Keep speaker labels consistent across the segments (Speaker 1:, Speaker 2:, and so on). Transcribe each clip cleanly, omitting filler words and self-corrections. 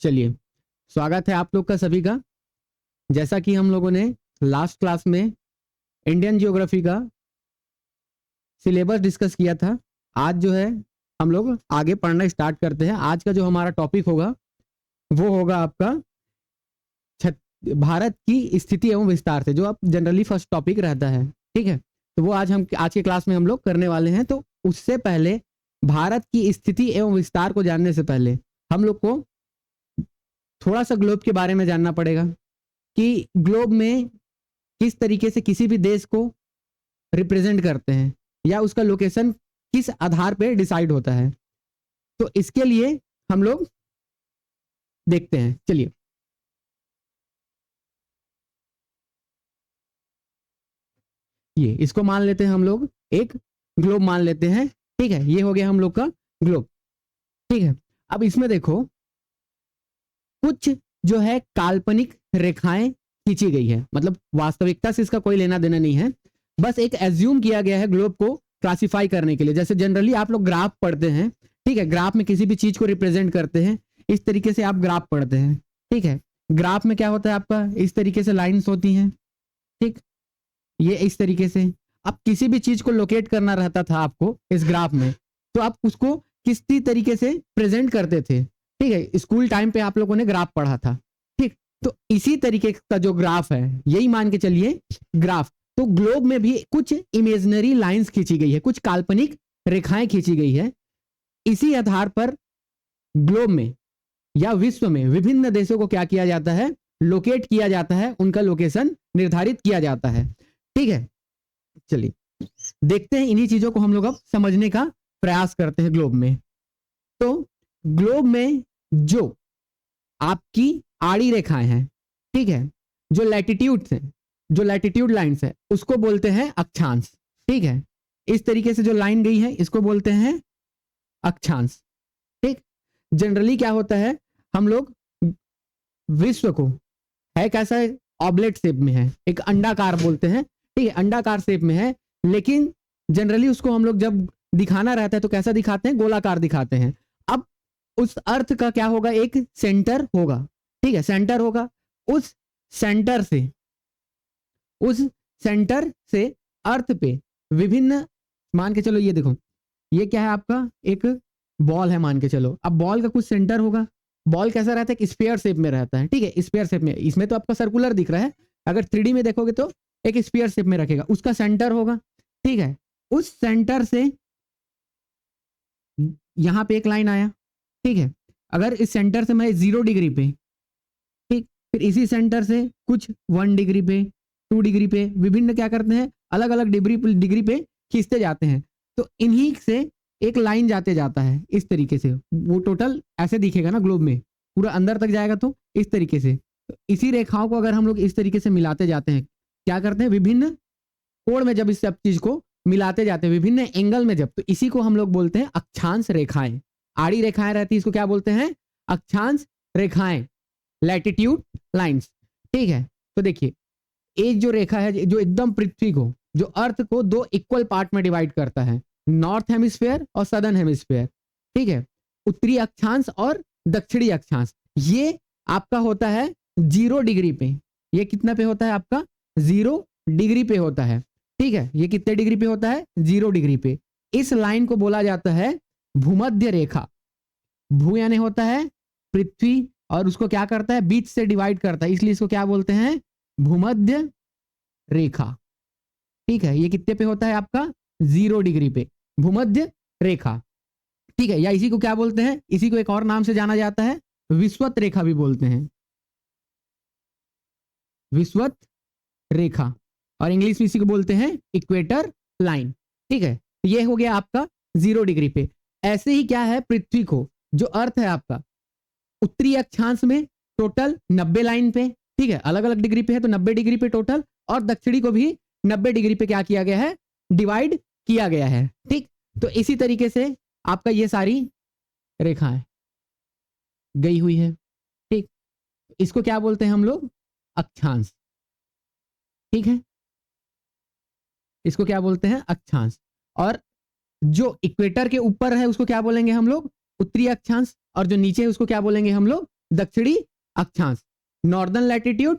Speaker 1: चलिए, स्वागत है आप लोग का सभी का। जैसा कि हम लोगों ने लास्ट क्लास में इंडियन ज्योग्राफी का सिलेबस डिस्कस किया था, आज जो है हम लोग आगे पढ़ना स्टार्ट करते हैं। आज का जो हमारा टॉपिक होगा वो होगा आपका भारत की स्थिति एवं विस्तार से, जो अब जनरली फर्स्ट टॉपिक रहता है। ठीक है, तो वो आज के क्लास में हम लोग करने वाले हैं। तो उससे पहले भारत की स्थिति एवं विस्तार को जानने से पहले हम लोग को थोड़ा सा ग्लोब के बारे में जानना पड़ेगा कि ग्लोब में किस तरीके से किसी भी देश को रिप्रेजेंट करते हैं या उसका लोकेशन किस आधार पर डिसाइड होता है। तो इसके लिए हम लोग देखते हैं। चलिए, ये इसको मान लेते हैं हम लोग, एक ग्लोब मान लेते हैं। ठीक है, ये हो गया हम लोग का ग्लोब। ठीक है, अब इसमें देखो कुछ जो है काल्पनिक रेखाएं खींची गई है, मतलब वास्तविकता से इसका कोई लेना देना नहीं है, बस एक एज्यूम किया गया है ग्लोब को क्लासिफाई करने के लिए। जैसे जनरली आप लोग ग्राफ पढ़ते हैं, ठीक है, ग्राफ में किसी भी चीज को रिप्रेजेंट करते हैं, इस तरीके से आप ग्राफ पढ़ते हैं। ठीक है, ग्राफ में क्या होता है आपका, इस तरीके से लाइन्स होती हैं। ठीक, ये इस तरीके से अब किसी भी चीज को लोकेट करना रहता था आपको इस ग्राफ में, तो आप उसको किस तरीके से प्रेजेंट करते थे। ठीक है, स्कूल टाइम पे आप लोगों ने ग्राफ पढ़ा था। ठीक, तो इसी तरीके का जो ग्राफ है, यही मान के चलिए ग्राफ। तो ग्लोब में भी कुछ इमेजिनरी लाइंस खींची गई है, कुछ काल्पनिक रेखाएं खींची गई है। इसी आधार पर ग्लोब में या विश्व में विभिन्न देशों को क्या किया जाता है, लोकेट किया जाता है, उनका लोकेशन निर्धारित किया जाता है। ठीक है, चलिए देखते हैं, इन्हीं चीजों को हम लोग अब समझने का प्रयास करते हैं ग्लोब में। तो ग्लोब में जो आपकी आड़ी रेखाएं हैं, ठीक है, जो लैटिट्यूड्स हैं, जो लैटिट्यूड लाइंस है, उसको बोलते हैं अक्षांश। ठीक है, इस तरीके से जो लाइन गई है इसको बोलते हैं अक्षांश। ठीक, जनरली क्या होता है, हम लोग विश्व को है कैसा है, ऑब्लेट शेप में है, एक अंडाकार बोलते हैं। ठीक है, अंडाकार शेप में है, लेकिन जनरली उसको हम लोग जब दिखाना रहता है तो कैसा दिखाते हैं, गोलाकार दिखाते हैं। अब उस अर्थ का क्या होगा, एक सेंटर होगा। ठीक है, सेंटर होगा, उस सेंटर से अर्थ पे विभिन्न, मान के चलो ये देखो, ये क्या है आपका, एक बॉल है मान के चलो। अब बॉल का कुछ सेंटर होगा, बॉल कैसा रहता है, स्फीयर शेप में रहता है। ठीक है, स्फीयर शेप में, इसमें तो आपका सर्कुलर दिख रहा है, अगर 3D में देखोगे तो एक स्फीयर शेप में रखेगा, उसका सेंटर होगा। ठीक है, उस सेंटर से यहां पे एक लाइन आया। ठीक है, अगर इस सेंटर से मैं 0 डिग्री पे, ठीक, फिर इसी सेंटर से कुछ 1 डिग्री पे, 2 डिग्री पे, विभिन्न क्या करते हैं, अलग अलग डिग्री पे खींचते जाते हैं। तो इन्हीं से एक लाइन जाते जाता है इस तरीके से, वो टोटल ऐसे दिखेगा ना ग्लोब में, पूरा अंदर तक जाएगा तो इस तरीके से। तो इसी रेखाओं को अगर हम लोग इस तरीके से मिलाते जाते हैं, क्या करते हैं, विभिन्न कोण में जब इस सब चीज को मिलाते जाते हैं, विभिन्न एंगल में जब, तो इसी को हम लोग बोलते हैं अक्षांश रेखाएं। आड़ी रेखाएं रहती है, इसको क्या बोलते हैं, अक्षांश रेखाएं, लैटिट्यूड लाइंस। ठीक है, तो देखिए एक जो रेखा है जो एकदम पृथ्वी को, जो अर्थ को 2 इक्वल पार्ट में डिवाइड करता है, नॉर्थ हेमिस्फीयर और सदर्न हेमिस्फीयर। ठीक है, उत्तरी अक्षांश और दक्षिणी अक्षांश, ये आपका होता है 0 डिग्री पे। ये कितना पे होता है आपका, 0 डिग्री पे होता है। ठीक है, ये कितने डिग्री पे होता है, 0 डिग्री पे। इस लाइन को बोला जाता है भूमध्य रेखा। भू यानी होता है पृथ्वी, और उसको क्या करता है, बीच से डिवाइड करता है, इसलिए इसको क्या बोलते हैं, भूमध्य रेखा। ठीक है, ये कितने पे होता है आपका, 0 डिग्री पे, भूमध्य रेखा। ठीक है, या इसी को क्या बोलते हैं, इसी को एक और नाम से जाना जाता है, विषुवत रेखा भी बोलते हैं, विषुवत रेखा, और इंग्लिश में इसी को बोलते हैं इक्वेटर लाइन। ठीक है, ये हो गया आपका 0 डिग्री पे। ऐसे ही क्या है, पृथ्वी को, जो अर्थ है आपका, उत्तरी अक्षांश में टोटल 90 लाइन पे, ठीक है, अलग अलग डिग्री पे है तो 90 डिग्री पे टोटल, और दक्षिणी को भी 90 डिग्री पे क्या किया गया है, डिवाइड किया गया है। ठीक, तो इसी तरीके से आपका ये सारी रेखाएं गई हुई है। ठीक, इसको क्या बोलते हैं हम लोग, अक्षांश। ठीक है, इसको क्या बोलते हैं, अक्षांश। और जो इक्वेटर के ऊपर है उसको क्या बोलेंगे हम लोग, उत्तरी अक्षांश, और जो नीचे है उसको क्या बोलेंगे हम लोग, दक्षिणी अक्षांश, नॉर्दर्न लैटिट्यूड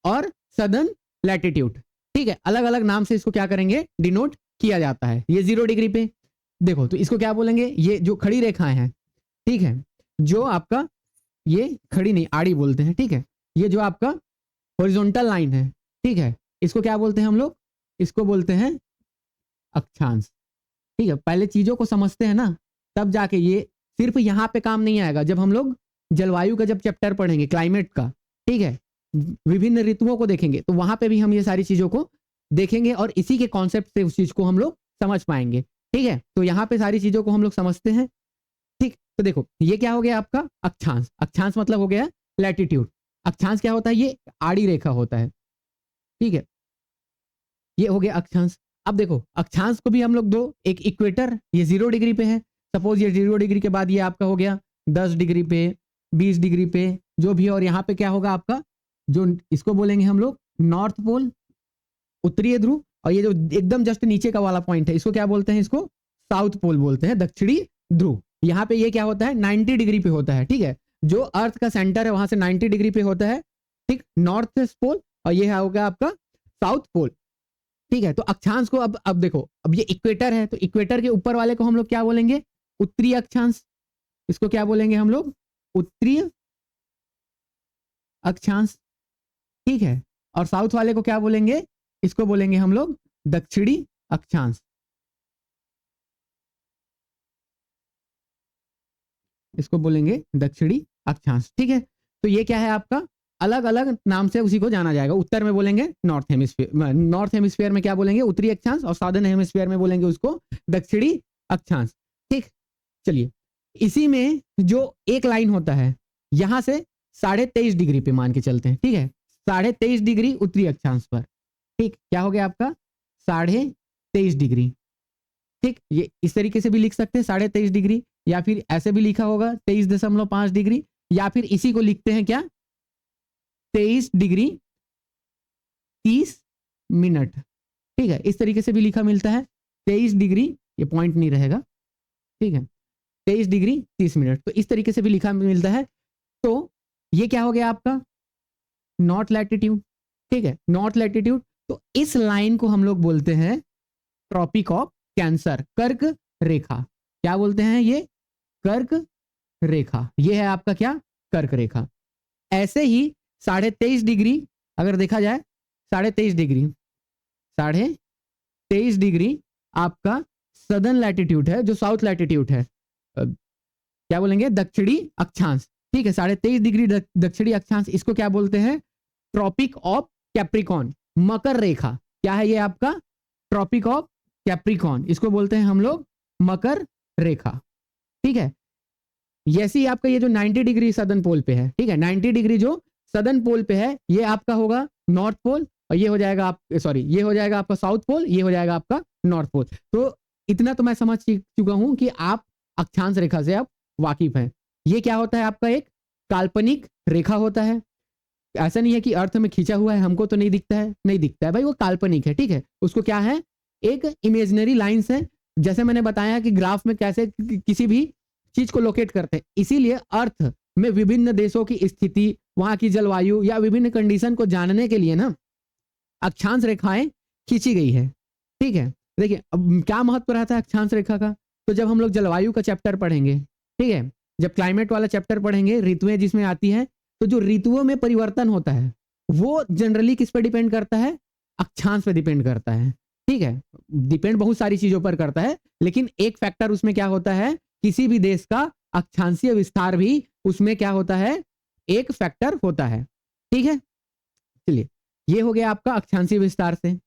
Speaker 1: और सदर्न लैटिट्यूड। ठीक है, अलग अलग नाम से इसको क्या करेंगे, डिनोट किया जाता है। ये 0 डिग्री पे देखो तो इसको क्या बोलेंगे, ये जो खड़ी रेखाएं हैं, ठीक है, जो आपका ये खड़ी नहीं आड़ी बोलते हैं, ठीक है, ये जो आपका हॉरिजॉन्टल लाइन है, ठीक है, इसको क्या बोलते हैं हम लोग, इसको बोलते हैं अक्षांश। ठीक है, पहले चीजों को समझते हैं ना, तब जाके ये सिर्फ यहाँ पे काम नहीं आएगा, जब हम लोग जलवायु का जब चैप्टर पढ़ेंगे क्लाइमेट का, ठीक है, विभिन्न ऋतुओं को देखेंगे तो वहां पे भी हम ये सारी चीजों को देखेंगे और इसी के कॉन्सेप्ट से उस चीज को हम लोग समझ पाएंगे। ठीक है, तो यहाँ पे सारी चीजों को हम लोग समझते हैं। ठीक, तो देखो ये क्या हो गया आपका अक्षांश, अक्षांश मतलब हो गया लैटिट्यूड। अक्षांश क्या होता है, ये आड़ी रेखा होता है। ठीक है, ये हो गया अक्षांश। अब देखो अक्षांश को भी हम लोग दो, एक इक्वेटर, ये 0 डिग्री पे है, सपोज ये 0 डिग्री के बाद ये आपका हो गया 10 डिग्री पे, 20 डिग्री पे, जो भी, और यहाँ पे क्या होगा आपका, जो इसको बोलेंगे हम लोग नॉर्थ पोल, उत्तरीय ध्रुव, और ये जो एकदम जस्ट नीचे का वाला पॉइंट है इसको क्या बोलते हैं, इसको साउथ पोल बोलते हैं, दक्षिणी ध्रुव। यहाँ पे ये क्या होता है 90 डिग्री पे होता है। ठीक है, जो अर्थ का सेंटर है वहां से 90 डिग्री पे होता है, ठीक, नॉर्थ पोल, और ये होगा आपका साउथ पोल। ठीक है, तो अक्षांश को अब देखो, अब ये इक्वेटर है तो इक्वेटर के ऊपर वाले को हम लोग क्या बोलेंगे, उत्तरीय अक्षांश, इसको क्या बोलेंगे हम लोग, उत्तरीय अक्षांश। ठीक है, और साउथ वाले को क्या बोलेंगे, इसको बोलेंगे हम लोग दक्षिणी अक्षांश, इसको बोलेंगे दक्षिणी अक्षांश। ठीक है, तो ये क्या है आपका, अलग अलग नाम से उसी को जाना जाएगा। उत्तर में बोलेंगे नॉर्थ हेमिस्फीयर, नॉर्थ हेमिस्फीयर में क्या बोलेंगे, उत्तरी अक्षांश, और साउदर्न हेमिस्फीयर में बोलेंगे उसको दक्षिणी अक्षांश। ठीक, चलिए इसी में जो एक लाइन होता है यहां से 23.5 डिग्री पे मान के चलते हैं। ठीक है, 23.5 डिग्री उत्तरी अक्षांश पर, ठीक, क्या हो गया आपका 23.5 डिग्री। ठीक, ये इस तरीके से भी लिख सकते हैं 23.5 डिग्री, या फिर ऐसे भी लिखा होगा 23.5 डिग्री, या फिर इसी को लिखते हैं क्या 23 डिग्री 30 मिनट। ठीक है, इस तरीके से भी लिखा मिलता है 23 डिग्री, ये पॉइंट नहीं रहेगा, ठीक है, 23 डिग्री 30 मिनट, तो इस तरीके से भी लिखा मिलता है। तो ये क्या हो गया आपका नॉर्थ लैटिट्यूड। ठीक है, नॉर्थ लैटिट्यूड, तो इस लाइन को हम लोग बोलते हैं ट्रॉपिक ऑफ कैंसर, कर्क रेखा। क्या बोलते हैं ये, कर्क रेखा, ये है आपका क्या, कर्क रेखा। ऐसे ही 23.5 डिग्री अगर देखा जाए, 23.5 डिग्री, 23.5 डिग्री आपका सदर्न लैटिट्यूड है, जो साउथ लैटिट्यूड है, क्या बोलेंगे दक्षिणी अक्षांश। ठीक है, 23.5 डिग्री दक्षिणी अक्षांश, इसको क्या बोलते हैं ट्रॉपिक ऑफ कैप्रिकॉन, मकर रेखा। क्या है ये आपका ट्रॉपिक ऑफ कैप्रिकॉन, इसको बोलते हैं हम लोग मकर रेखा। ठीक है, जैसे ही आपका ये जो 90 डिग्री सदर्न पोल पे है, ठीक है, 90 डिग्री जो सदर्न पोल पे है, ये आपका होगा नॉर्थ पोल, और ये हो जाएगा आप सॉरी ये हो जाएगा आपका साउथ पोल, ये हो जाएगा आपका नॉर्थ पोल। तो इतना तो मैं समझ चुका हूं कि आप अक्षांश रेखा से आप वाकिफ हैं। ये क्या होता है आपका एक काल्पनिक रेखा होता है, ऐसा नहीं है कि अर्थ में खींचा हुआ है, हमको तो नहीं दिखता है, नहीं दिखता है भाई, वो काल्पनिक है। ठीक है, उसको क्या है, एक इमेजिनरी लाइंस है, जैसे मैंने बताया कि ग्राफ में कैसे किसी भी चीज को लोकेट करते हैं, इसीलिए अर्थ में विभिन्न देशों की स्थिति, वहां की जलवायु या विभिन्न कंडीशन को जानने के लिए ना अक्षांश रेखाएं खींची गई है। ठीक है, देखिए अब क्या महत्व रहता है अक्षांश रेखा का, तो जब हम लोग जलवायु का चैप्टर पढ़ेंगे, ठीक है, जब क्लाइमेट वाला चैप्टर पढ़ेंगे, ऋतुएं जिसमें आती है, तो जो ऋतुओं में परिवर्तन होता है वो जनरली किस पे डिपेंड करता है, अक्षांश पे डिपेंड करता है। ठीक है, डिपेंड बहुत सारी चीजों पर करता है, लेकिन एक फैक्टर उसमें क्या होता है, किसी भी देश का अक्षांशीय विस्तार भी उसमें क्या होता है, एक फैक्टर होता है। ठीक है, चलिए ये हो गया आपका अक्षांशीय विस्तार से।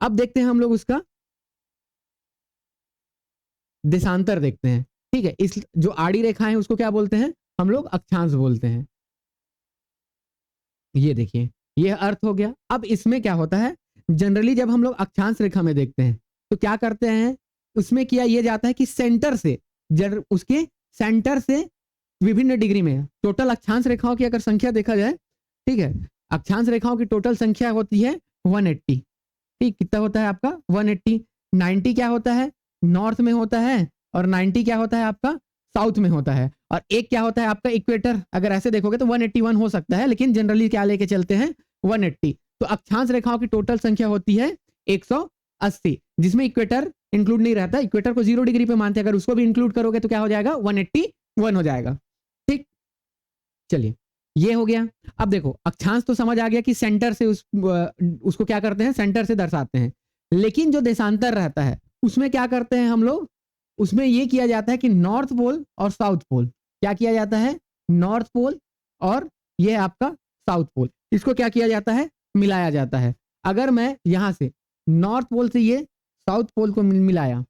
Speaker 1: अब देखते हैं हम लोग उसका देशांतर देखते हैं। ठीक है, इस जो आड़ी रेखा है उसको क्या बोलते हैं हम लोग, अक्षांश बोलते हैं। ये देखिए ये अर्थ हो गया। अब इसमें क्या होता है, जनरली जब हम लोग अक्षांश रेखा में देखते हैं तो क्या करते हैं, उसमें किया ये जाता है कि सेंटर से उसके सेंटर से विभिन्न डिग्री में टोटल अक्षांश रेखाओं की अगर संख्या देखा जाए, ठीक है, अक्षांश रेखाओं की टोटल संख्या होती है 180। ठीक, कितना होता है आपका 180। 90 क्या होता है, नॉर्थ में होता है, और 90 क्या होता है आपका साउथ में होता है, और एक क्या होता है आपका इक्वेटर। अगर ऐसे देखोगे तो 181 हो सकता है, लेकिन जनरली क्या लेके चलते हैं 180। तो अक्षांश रेखाओं की टोटल संख्या होती है 180, जिसमें इक्वेटर इंक्लूड नहीं रहता। इक्वेटर को 0 डिग्री पे मानते हैं, अगर उसको भी इंक्लूड करोगे तो क्या हो जाएगा 181 हो जाएगा। ठीक, चलिए ये हो गया। अब देखो अक्षांश तो समझ आ गया कि सेंटर से उसको क्या करते हैं, सेंटर से दर्शाते हैं। लेकिन जो देशांतर रहता है उसमें क्या करते हैं हम लोग, उसमें ये किया जाता है कि नॉर्थ पोल और साउथ पोल, क्या किया जाता है, नॉर्थ पोल और ये आपका साउथ पोल, इसको क्या किया जाता है, मिलाया जाता है। अगर मैं यहां से नॉर्थ पोल से ये साउथ पोल को मिलाया,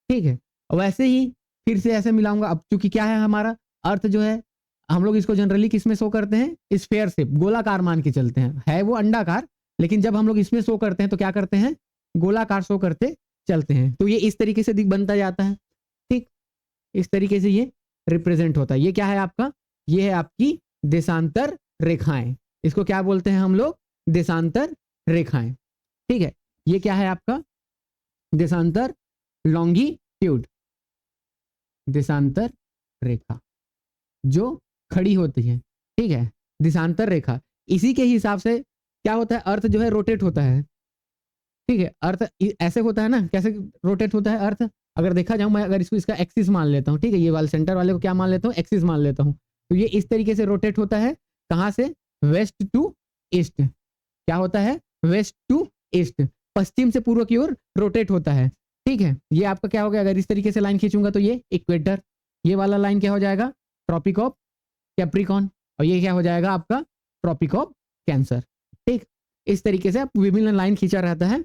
Speaker 1: ठीक है, वैसे ही फिर से ऐसे मिलाऊंगा। अब चूंकि क्या है हमारा अर्थ जो है, हम लोग इसको जनरली किस में शो करते हैं, स्फेयर से, गोलाकार मान के चलते हैं, है वो अंडाकार, लेकिन जब हम लोग इसमें शो करते हैं तो क्या करते हैं, गोलाकार शो करते चलते हैं। तो ये इस तरीके से बनता जाता है। ठीक, इस तरीके से ये रिप्रेजेंट होता है। ये क्या है आपका, ये है आपकी देशांतर रेखाएं। इसको क्या बोलते हैं हम लोग, देशांतर रेखाएं। ठीक है, ये क्या है आपका, देशांतर लॉन्गिट्यूड, देशांतर रेखा जो खड़ी होती है। ठीक है, देशांतर रेखा, इसी के हिसाब से क्या होता है, अर्थ जो है रोटेट होता है। ठीक है, अर्थ ऐसे होता है ना, कैसे रोटेट होता है अर्थ, अगर देखा जाऊं मैं, अगर इसको इसका एक्सिस मान लेता हूं, ठीक है, ये वाले सेंटर वाले को क्या मान लेता हूं, एक्सिस मान लेता हूं, तो ये इस तरीके से रोटेट होता है। कहां से, वेस्ट टू ईस्ट, क्या होता है, वेस्ट टू ईस्ट, पश्चिम से पूर्व की ओर रोटेट होता है। ठीक है, ये आपका क्या हो गया, अगर इस तरीके से लाइन खींचूंगा तो ये इक्वेटर, ये वाला लाइन क्या हो जाएगा, ट्रॉपिक ऑफ कैप्रिकॉन, और ये क्या हो जाएगा आपका ट्रॉपिक ऑफ कैंसर। ठीक, इस तरीके से विभिन्न लाइन खींचा रहता है।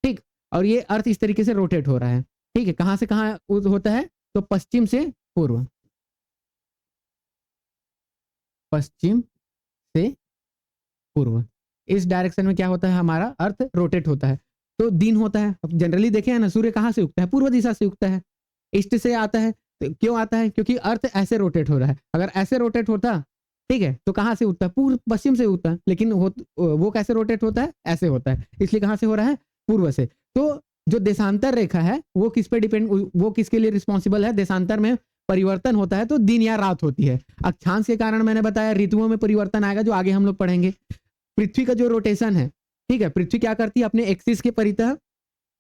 Speaker 1: ठीक, और ये अर्थ इस तरीके से रोटेट हो रहा है। ठीक है, कहां से कहां होता है, तो पश्चिम से पूर्व, पश्चिम से पूर्व, इस डायरेक्शन में क्या होता है, हमारा अर्थ रोटेट होता है। तो दिन होता है, अब जनरली देखे हैं ना, सूर्य कहां से उगता है, पूर्व दिशा से उगता है, ईस्ट से आता है। तो क्यों आता है, क्योंकि अर्थ ऐसे रोटेट हो रहा है। अगर ऐसे रोटेट होता, ठीक है, तो कहां से उगता है, पूर्व पश्चिम से उगता है, लेकिन वो कैसे रोटेट होता है, ऐसे होता है, इसलिए कहां से हो रहा है, पूर्व से। तो जो देशांतर रेखा है वो किस पे डिपेंड, वो किसके लिए रिस्पॉन्सिबल है, देशांतर में परिवर्तन होता है तो दिन या रात होती है। अक्षांश के कारण मैंने बताया ऋतुओं में परिवर्तन आएगा, जो आगे हम लोग पढ़ेंगे। पृथ्वी का जो रोटेशन है, ठीक है, पृथ्वी क्या करती है, अपने एक्सिस के परितः,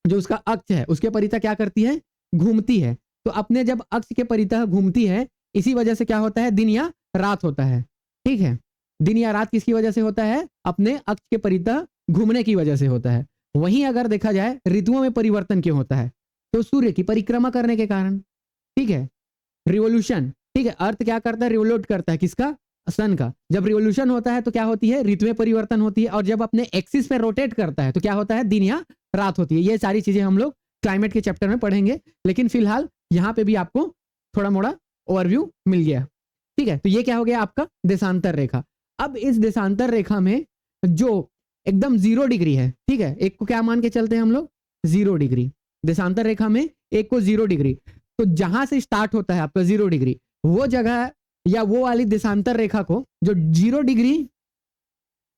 Speaker 1: जो उसका अक्ष है उसके परितः क्या करती है, घूमती है। तो अपने जब अक्ष के परितः घूमती है, इसी वजह से क्या होता है, दिन या रात होता है। ठीक है, दिन या रात किसकी वजह से होता है, अपने अक्ष के परितः घूमने की वजह से होता है। वहीं अगर देखा जाए ऋतुओं में परिवर्तन क्यों होता है, तो सूर्य की परिक्रमा करने के कारण। ठीक है, रिवोल्यूशन, ठीक है, अर्थ क्या करता है, रिवोल्यूट करता है, किसका, सन का। जब रिवोल्यूशन होता है तो क्या होती है, ऋतु में परिवर्तन होती है, और जब अपने एक्सिस पे रोटेट करता है तो क्या होता है, दिन या रात होती है। ये सारी चीजें हम लोग क्लाइमेट के चैप्टर में पढ़ेंगे, लेकिन फिलहाल यहाँ पे भी आपको थोड़ा मोड़ा ओवरव्यू मिल गया। ठीक है, तो ये क्या हो गया आपका देशांतर रेखा। अब इस देशांतर रेखा में जो एकदम 0 डिग्री है, ठीक है, एक को क्या मान के चलते हैं हम लोग, 0 डिग्री, देशांतर रेखा में एक को 0 डिग्री, तो जहां से स्टार्ट होता है आपका 0 डिग्री, वो जगह या वो वाली देशांतर रेखा को, जो 0 डिग्री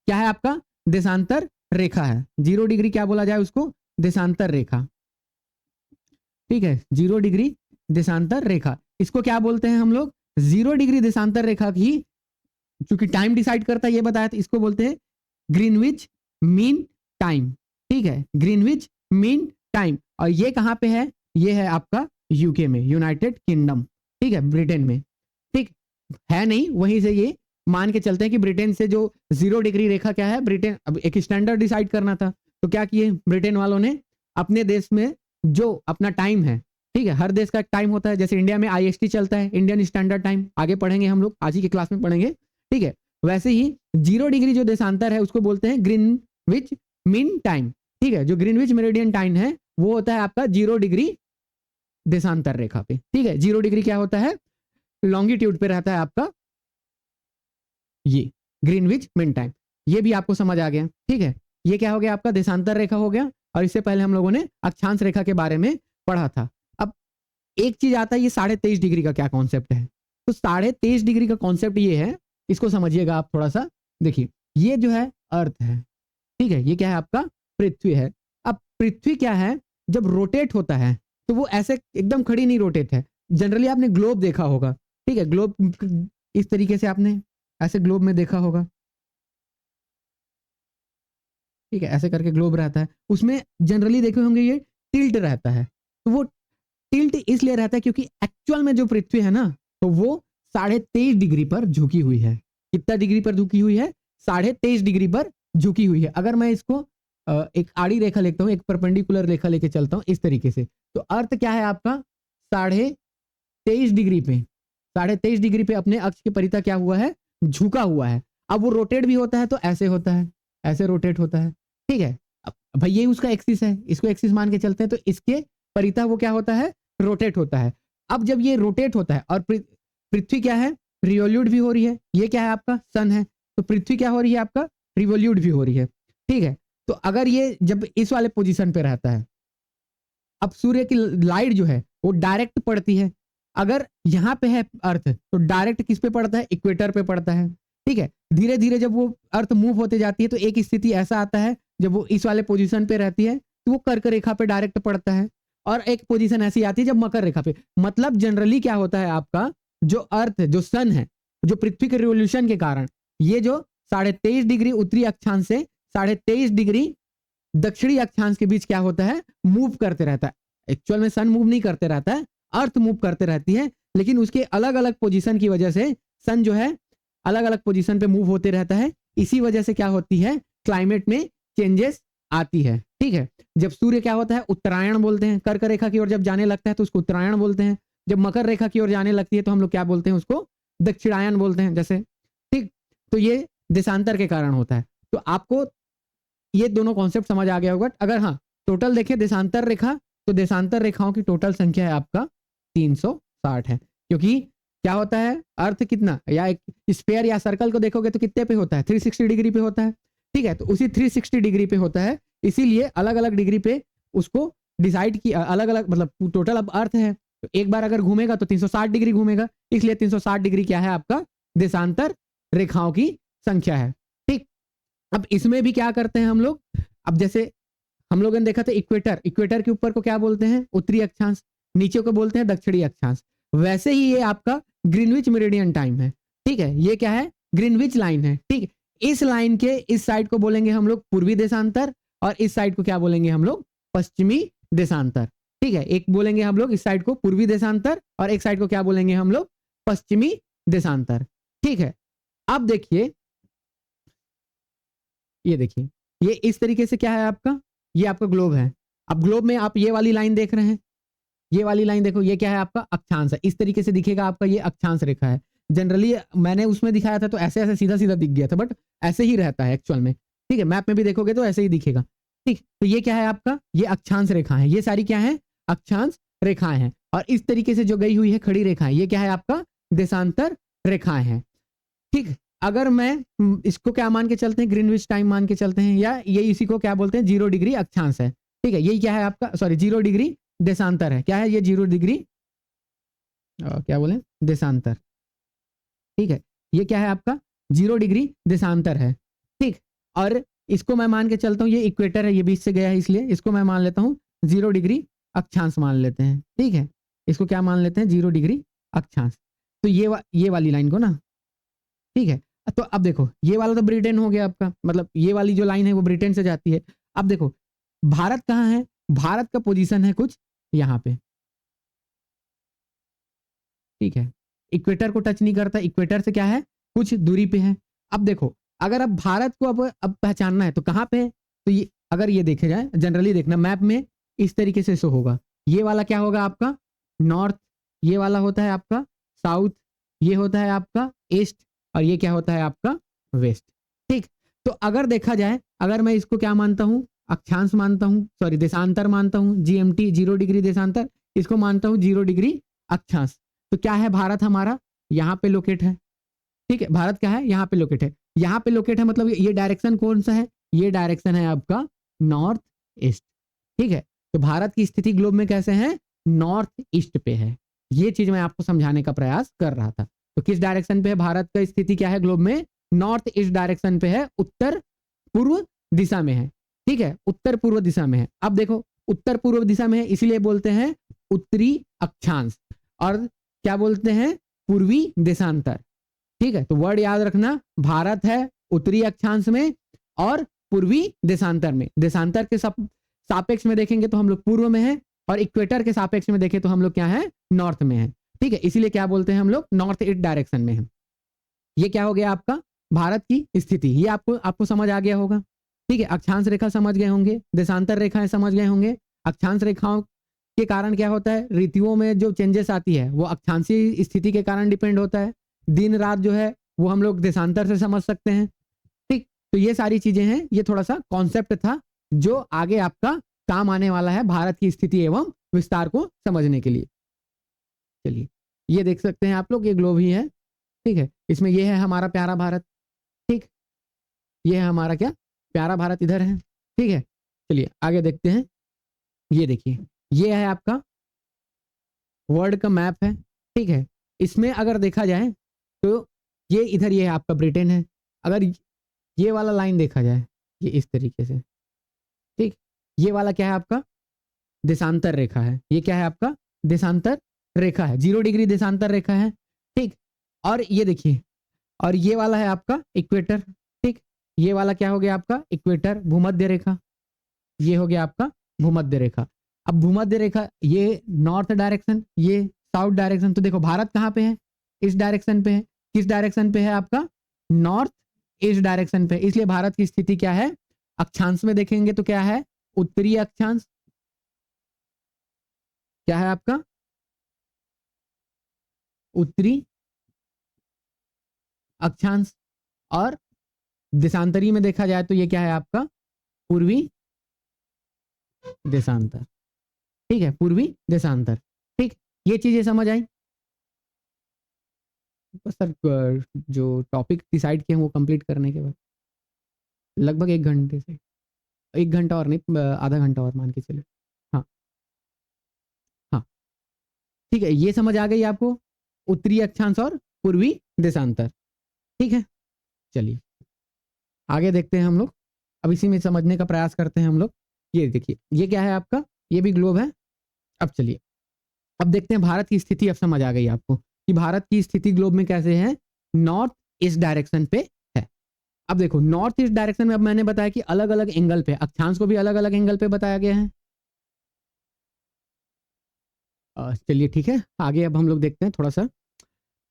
Speaker 1: क्या है आपका, देशांतर रेखा है। 0 डिग्री क्या बोला जाए उसको, देशांतर रेखा। ठीक है, 0 डिग्री देशांतर रेखा, इसको क्या बोलते हैं हम लोग, 0 डिग्री देशांतर रेखा की, चूंकि टाइम डिसाइड करता है ये बताया, तो इसको बोलते हैं ग्रीनविच मीन टाइम। ठीक है, ग्रीनविच मीन टाइम, और ये कहां पे है, ये है आपका यूके में, यूनाइटेड किंगडम। ठीक है, ब्रिटेन में। ठीक है, नहीं वहीं से ये मान के चलते हैं कि ब्रिटेन से जो 0 डिग्री रेखा क्या है, ब्रिटेन, अब एक स्टैंडर्ड डिसाइड करना था, तो क्या किए ब्रिटेन वालों ने, अपने देश में जो अपना टाइम है, ठीक है, हर देश का एक टाइम होता है, जैसे इंडिया में IST चलता है, इंडियन स्टैंडर्ड टाइम, आगे पढ़ेंगे हम लोग, आज ही की क्लास में पढ़ेंगे। ठीक है, वैसे ही 0 डिग्री जो देशांतर है उसको बोलते हैं ग्रीनविच मीन टाइम। ठीक है, जो ग्रीनविच मेरिडियन टाइम है वो होता है आपका 0 डिग्री देशांतर रेखा पे। ठीक है, 0 डिग्री क्या होता है, लॉन्गिट्यूड पे रहता है आपका ये ग्रीनविच मीन टाइम। ये भी आपको समझ आ गया। ठीक है, ये क्या हो गया आपका देशांतर रेखा हो गया, और इससे पहले हम लोगों ने अक्षांश रेखा के बारे में पढ़ा था। अब एक चीज आता है, ये 23.5 डिग्री का क्या कॉन्सेप्ट है। तो 23.5 डिग्री का कॉन्सेप्ट ये है, इसको समझिएगा आप थोड़ा सा। देखिए, ये जो है अर्थ है, ठीक है, ये क्या है आपका पृथ्वी है। अब पृथ्वी क्या है, जब रोटेट होता है तो वो ऐसे एकदम खड़ी नहीं रोटेट है, जनरली आपने ग्लोब देखा होगा, ठीक है, ग्लोब इस तरीके से आपने ऐसे ग्लोब में देखा होगा, ठीक है, ऐसे करके ग्लोब रहता है, उसमें जनरली देखे होंगे ये टिल्ट रहता है। तो वो टिल्ट इसलिए रहता है क्योंकि एक्चुअल में जो पृथ्वी है ना, तो वो 23.5 डिग्री पर झुकी हुई है। कितना डिग्री पर झुकी हुई है? 23.5 डिग्री पर झुकी हुई है। अगर मैं इसको एक आड़ी रेखा लेता हूँ, एक परपेंडिकुलर रेखा लेके चलता हूँ इस तरीके से, तो अर्थ क्या है आपका 23.5 डिग्री पे, 23.5 डिग्री पे अपने अक्ष के परितः क्या हुआ है? झुका हुआ है। अब वो रोटेट भी होता है तो ऐसे होता है, ऐसे रोटेट होता है, ठीक है। अब भाई ये उसका एक्सिस है, इसको एक्सिस मान के चलते हैं, तो इसके परितः वो क्या होता है? रोटेट होता है। अब जब ये रोटेट होता है और पृथ्वी क्या है? रिवोल्यूट भी हो रही है। ये क्या है आपका? सन है। तो पृथ्वी क्या हो रही है आपका? रिवोल्यूट भी हो रही है, ठीक है। तो अगर ये जब इस वाले पोजीशन पे रहता है, अब सूर्य की लाइट जो है वो डायरेक्ट पड़ती है। अगर यहाँ पे है अर्थ तो डायरेक्ट किस पे पड़ता है? इक्वेटर पे पड़ता है, ठीक है। धीरे धीरे जब वो अर्थ मूव होते जाती है तो एक स्थिति ऐसा आता है जब वो इस वाले पोजीशन पे रहती है तो वो कर्क रेखा पे डायरेक्ट पड़ता है, और एक पोजीशन ऐसी आती है जब मकर रेखा पे। मतलब जनरली क्या होता है आपका, जो अर्थ, जो सन है, जो पृथ्वी के रिवोल्यूशन के कारण ये जो 23.5 डिग्री उत्तरी अक्षांश से 23.5 डिग्री दक्षिणी अक्षांश के बीच क्या होता है? मूव करते रहता है। एक्चुअल में सन मूव नहीं करते रहता है, अर्थ मूव करते रहती है, लेकिन उसके अलग अलग पोजीशन की वजह से सन जो है अलग अलग पोजीशन पे मूव होते रहता है। इसी वजह से क्या होती है? क्लाइमेट में चेंजेस आती है, ठीक है। जब सूर्य क्या होता है? उत्तरायण बोलते हैं, कर्क रेखा की ओर जब जाने लगता है तो उसको उत्तरायण बोलते हैं। जब मकर रेखा की ओर जाने लगती है तो हम लोग क्या बोलते हैं? उसको दक्षिणायन बोलते हैं, जैसे, ठीक। तो ये देशांतर के कारण होता है। तो आपको ये दोनों कॉन्सेप्ट समझ आ गया होगा। अगर हाँ टोटल देखें देशांतर रेखा, तो देशांतर रेखाओं की टोटल संख्या है आपका 360 है। क्योंकि क्या होता है? अर्थ कितना, या एक स्फीयर या सर्कल को देखोगे तो कितने पे होता है? 360 डिग्री पे होता है, ठीक है। तो उसी 360 डिग्री पे होता है, इसीलिए अलग अलग डिग्री पे उसको डिसाइड किया, अलग अलग, मतलब टोटल अब अर्थ है तो एक बार अगर घूमेगा तो 360 डिग्री घूमेगा, इसलिए 360 डिग्री क्या है आपका? देशांतर रेखाओं की संख्या है, ठीक। अब इसमें भी क्या करते हैं हम लोग, अब जैसे हम लोगों ने देखा था इक्वेटर, इक्वेटर के ऊपर को क्या बोलते हैं? उत्तरी अक्षांश, नीचे को बोलते हैं दक्षिणी अक्षांश। वैसे ही ये आपका ग्रीनविच मेरिडियन टाइम है, ठीक है। ये क्या है? ग्रीनविच लाइन है, ठीक। इस लाइन के इस साइड को बोलेंगे हम लोग पूर्वी देशांतर, और इस साइड को क्या बोलेंगे हम लोग? पश्चिमी देशांतर, ठीक है। एक बोलेंगे हम लोग इस साइड को पूर्वी देशांतर, और एक साइड को क्या बोलेंगे हम लोग? पश्चिमी देशांतर, ठीक है। अब देखिए, ये देखिए, ये इस तरीके से क्या है आपका? ये आपका ग्लोब है। अब ग्लोब में आप ये वाली लाइन देख रहे हैं, ये वाली लाइन देखो, ये क्या है आपका? अक्षांश है। इस तरीके से दिखेगा आपका, ये अक्षांश रेखा है। जनरली मैंने उसमें दिखाया था तो ऐसे ऐसे सीधा सीधा दिख गया था, बट ऐसे ही रहता है एक्चुअल में, ठीक है। मैप में भी देखोगे तो ऐसे ही दिखेगा, ठीक। तो ये क्या है आपका? ये अक्षांश रेखा है। ये सारी क्या है? अक्षांश रेखाएं हैं। और इस तरीके से जो गई हुई है खड़ी रेखाएं, ये क्या है आपका? देशांतर रेखाएं हैं, ठीक। अगर मैं इसको क्या मान के चलते हैं? ग्रीनविच टाइम मान के चलते हैं, या ये इसी को क्या बोलते हैं? 0 डिग्री अक्षांश है, ठीक है। यही क्या है आपका? सॉरी, 0 डिग्री देशांतर है। क्या है ये? 0 डिग्री क्या बोले? देशांतर, ठीक है। ये क्या है आपका? 0 डिग्री देशांतर है, ठीक। और इसको मैं मान के चलता हूँ ये इक्वेटर है, ये बीच से गया है, इसलिए इसको मैं मान लेता हूँ 0 डिग्री अक्षांश मान लेते हैं, ठीक है। इसको क्या मान लेते हैं? 0 डिग्री अक्षांश। तो ये वाली लाइन को ना, ठीक है। तो अब देखो, ये वाला तो ब्रिटेन हो गया आपका, मतलब ये वाली जो लाइन है वो ब्रिटेन से जाती है। अब देखो भारत कहाँ है? भारत का पोजीशन है कुछ यहाँ पे, ठीक है। इक्वेटर को टच नहीं करता, इक्वेटर से क्या है? कुछ दूरी पे है। अब देखो, अगर अब भारत को अब पहचानना है तो कहाँ पे है? तो ये अगर ये देखे जाए, जनरली देखना मैप में इस तरीके से शो होगा। ये वाला क्या होगा आपका? नॉर्थ, ये वाला होता है आपका साउथ, ये होता है आपका ईस्ट, और ये क्या होता है आपका? वेस्ट, ठीक। तो अगर देखा जाए, अगर मैं इसको क्या मानता हूँ? अक्षांश मानता हूँ, सॉरी देशांतर मानता हूँ, GMT 0 डिग्री देशांतर, इसको मानता हूँ 0 डिग्री अक्षांश। तो क्या है? भारत हमारा यहाँ पे लोकेट है, ठीक है। भारत क्या है? यहाँ पे लोकेट है। यहाँ पे लोकेट है मतलब ये डायरेक्शन कौन सा है? ये डायरेक्शन है आपका नॉर्थ ईस्ट, ठीक है। तो भारत की स्थिति ग्लोब में कैसे है? नॉर्थ ईस्ट पे है। ये चीज मैं आपको समझाने का प्रयास कर रहा था। तो किस डायरेक्शन पे है भारत का स्थिति? क्या है ग्लोब में? नॉर्थ ईस्ट डायरेक्शन पे है, उत्तर पूर्व दिशा में है, ठीक है। उत्तर पूर्व दिशा में है। अब देखो उत्तर पूर्व दिशा में है, इसीलिए बोलते हैं उत्तरी अक्षांश। और क्या बोलते हैं, पूर्वी देशांतर। ठीक है, तो वर्ड याद रखना, भारत है उत्तरी अक्षांश में और पूर्वी देशांतर में। देशांतर के सापेक्ष में देखेंगे तो हम लोग पूर्व में है, और इक्वेटर के सापेक्ष में देखें तो हम लोग क्या है, नॉर्थ में है। ठीक है, इसीलिए क्या बोलते हैं हम लोग, नॉर्थ ईस्ट डायरेक्शन में है। ये क्या हो गया आपका भारत की स्थिति, ये आपको समझ आ गया होगा। ठीक है, अक्षांश रेखा समझ गए होंगे, देशांतर रेखाएं समझ गए होंगे। अक्षांश रेखाओं के कारण क्या होता है, ऋतुओं में जो चेंजेस आती है वो अक्षांशीय स्थिति के कारण डिपेंड होता है। दिन रात जो है वो हम लोग देशांतर से समझ सकते हैं। ठीक, तो ये सारी चीजें हैं, ये थोड़ा सा कॉन्सेप्ट था जो आगे आपका काम आने वाला है भारत की स्थिति एवं विस्तार को समझने के लिए। चलिए, ये देख सकते हैं आप लोग, ये ग्लोब ही है। ठीक है, इसमें ये है हमारा प्यारा भारत। ठीक, ये है हमारा क्या, प्यारा भारत इधर है। ठीक है, चलिए आगे देखते हैं। ये देखिए, ये है आपका वर्ल्ड का मैप है। ठीक है, इसमें अगर देखा जाए तो ये इधर, ये है आपका ब्रिटेन है। अगर ये वाला लाइन देखा जाए, ये इस तरीके से, ठीक, ये वाला क्या है आपका, देशांतर रेखा है। ये क्या है आपका, देशांतर रेखा है, 0 डिग्री देशांतर रेखा है। ठीक, और ये देखिए, और ये वाला है आपका इक्वेटर। ठीक, ये वाला क्या हो गया आपका, इक्वेटर, भूमध्य रेखा। ये हो गया आपका भूमध्य रेखा। अब भूमध्य रेखा, ये नॉर्थ डायरेक्शन, ये साउथ डायरेक्शन। तो देखो भारत कहाँ पे है, इस डायरेक्शन पे है। किस डायरेक्शन पे है आपका, नॉर्थ ईस्ट डायरेक्शन पे। इसलिए भारत की स्थिति क्या है, अक्षांश में देखेंगे तो क्या है, उत्तरी अक्षांश। क्या है आपका, उत्तरी अक्षांश। और देशांतरी में देखा जाए तो ये क्या है आपका, पूर्वी देशांतर। ठीक है, पूर्वी देशांतर। ठीक, ये चीजें समझ आई। बस सर, जो टॉपिक डिसाइड किए हैं वो कंप्लीट करने के बाद लगभग 1 घंटे से, 1 घंटा और नहीं, आधा घंटा और मान के चले। हाँ हाँ, ठीक है, ये समझ आ गई आपको, उत्तरी अक्षांश और पूर्वी देशांतर। ठीक है, चलिए आगे देखते हैं हम लोग। अब इसी में समझने का प्रयास करते हैं हम लोग। ये देखिए, ये क्या है आपका, ये भी ग्लोब है। अब चलिए, अब देखते हैं भारत की स्थिति। अब समझ आ गई आपको कि भारत की स्थिति ग्लोब में कैसे है, नॉर्थ ईस्ट डायरेक्शन पे है। अब देखो, नॉर्थ ईस्ट डायरेक्शन में अब मैंने बताया कि अलग अलग एंगल पे, अक्षांश को भी अलग अलग एंगल पे बताया गया है। चलिए ठीक है, आगे अब हम लोग देखते हैं थोड़ा सा।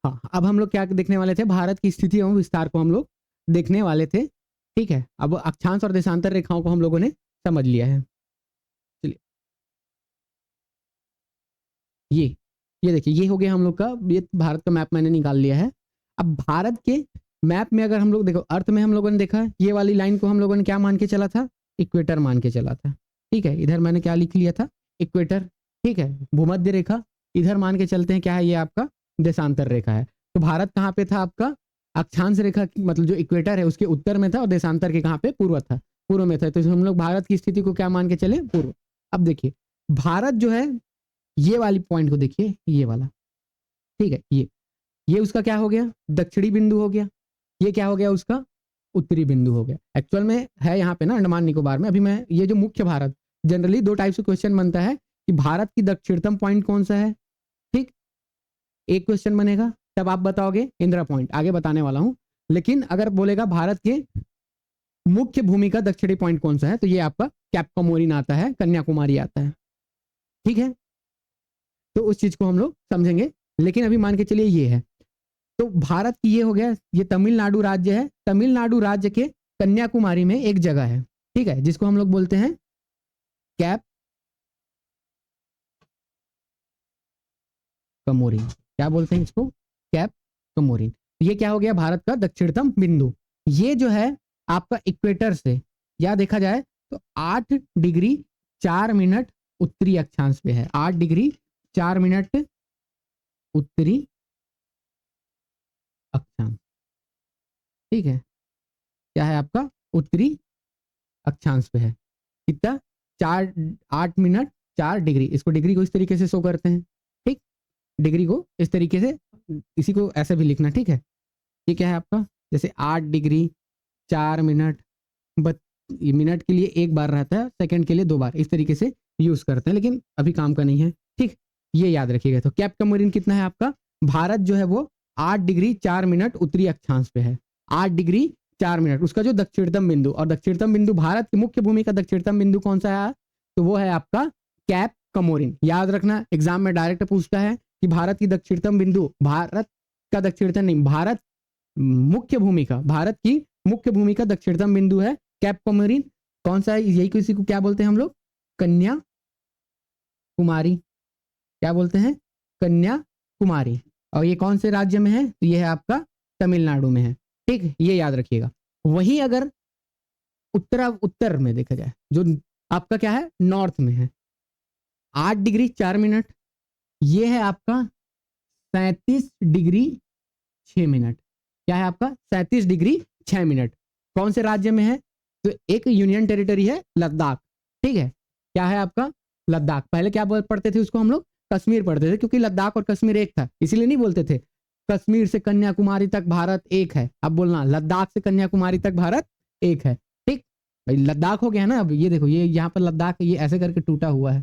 Speaker 1: हाँ, अब हम लोग क्या देखने वाले थे, भारत की स्थिति एवं विस्तार को हम लोग देखने वाले थे। ठीक है, अब अक्षांश और देशांतर रेखाओं को हम लोगों ने समझ लिया है। चलिए, ये देखिए, ये हो गया हम लोग का, ये भारत का मैप मैंने निकाल लिया है। अब भारत के मैप में अगर हम लोग देखो, अर्थ में हम लोगों ने देखा, ये वाली लाइन को हम लोगों ने क्या मान के चला था, इक्वेटर मान के चला था। ठीक है, इधर मैंने क्या लिख लिया था, इक्वेटर। ठीक है, भूमध्य रेखा इधर मान के चलते हैं, क्या है ये आपका देशांतर रेखा है। तो भारत कहाँ पे था आपका, अक्षांश रेखा मतलब जो इक्वेटर है उसके उत्तर में था, और देशांतर के कहाँ पे, पूर्व था, पूर्व में था। तो हम लोग भारत की स्थिति को क्या मान के चले, पूर्व। अब देखिए, भारत जो है, ये वाली पॉइंट को देखिए, ये वाला, ठीक है, ये उसका क्या हो गया, दक्षिणी बिंदु हो गया। ये क्या हो गया, उसका उत्तरी बिंदु हो गया। एक्चुअल में है यहाँ पे ना अंडमान निकोबार में। अभी मैं ये जो मुख्य भारत, जनरली 2 टाइप से क्वेश्चन बनता है कि भारत की दक्षिणतम पॉइंट कौन सा है। ठीक, एक क्वेश्चन बनेगा, तब आप बताओगे इंदिरा पॉइंट, आगे बताने वाला हूं। लेकिन अगर बोलेगा भारत के मुख्य भूमि का दक्षिणी पॉइंट कौन सा है, तो ये आपका कैप कमोरिन आता है, कन्याकुमारी आता है। ठीक है, तो उस चीज को हम लोग समझेंगे। लेकिन अभी मान के चलिए ये है, तो भारत की ये हो गया, ये तमिलनाडु राज्य है। तमिलनाडु राज्य के कन्याकुमारी में एक जगह है, ठीक है, जिसको हम लोग बोलते हैं कैप कमोरिन। क्या बोलते हैं इसको, कैप कमोरिन। ये क्या हो गया, भारत का दक्षिणतम बिंदु। ये जो है आपका इक्वेटर से या देखा जाए तो 8 डिग्री 4 मिनट उत्तरी अक्षांश पे है। 8 डिग्री 4 मिनट उत्तरी अक्षांश। ठीक है, क्या है आपका, उत्तरी अक्षांश पे है। कितना, 8 मिनट 4 डिग्री। इसको डिग्री को इस तरीके से शो करते हैं। ठीक, डिग्री को इस तरीके से, इसी को ऐसे भी लिखना। ठीक है, ये क्या है आपका, जैसे 8 डिग्री 4 मिनट, मिनट के लिए 1 बार रहता है, सेकंड के लिए 2 बार, इस तरीके से यूज करते हैं, लेकिन अभी काम का नहीं है। ठीक, ये याद रखिएगा। तो कैप कमोरिन कितना है आपका, भारत जो है वो 8 डिग्री 4 मिनट उत्तरी अक्षांश पे है, 8 डिग्री 4 मिनट उसका जो दक्षिणतम बिंदु, और दक्षिणतम बिंदु भारत की मुख्य भूमि का दक्षिणतम बिंदु कौन सा है, तो वो है आपका कैप कमोरिन। याद रखना, एग्जाम में डायरेक्ट पूछता है कि भारत की दक्षिणतम बिंदु, भारत का दक्षिणतम नहीं, भारत मुख्य भूमि का, भारत की मुख्य भूमि का दक्षिणतम बिंदु है कैप कमोरिन। कौन सा है, यही किसी को क्या बोलते हैं हम लोग, कन्याकुमारी, क्या बोलते हैं, कन्याकुमारी। और ये कौन से राज्य में है, तो ये है आपका तमिलनाडु में है। ठीक, ये याद रखिएगा। वहीं अगर उत्तर में देखा जाए, जो आपका क्या है, नॉर्थ में है, 8 डिग्री 4 मिनट, ये है आपका 37 डिग्री 6 मिनट। क्या है आपका, 37 डिग्री 6 मिनट। कौन से राज्य में है, तो एक यूनियन टेरिटरी है लद्दाख। ठीक है, क्या है आपका, लद्दाख। पहले क्या पढ़ते थे उसको हम लोग, कश्मीर पढ़ते थे, क्योंकि लद्दाख और कश्मीर एक था, इसीलिए नहीं बोलते थे कश्मीर से कन्याकुमारी तक भारत एक है। अब बोलना लद्दाख से कन्याकुमारी तक भारत एक है। ठीक भाई, लद्दाख हो गया ना। अब ये देखो, ये यहाँ पर लद्दाख ये ऐसे करके टूटा हुआ है।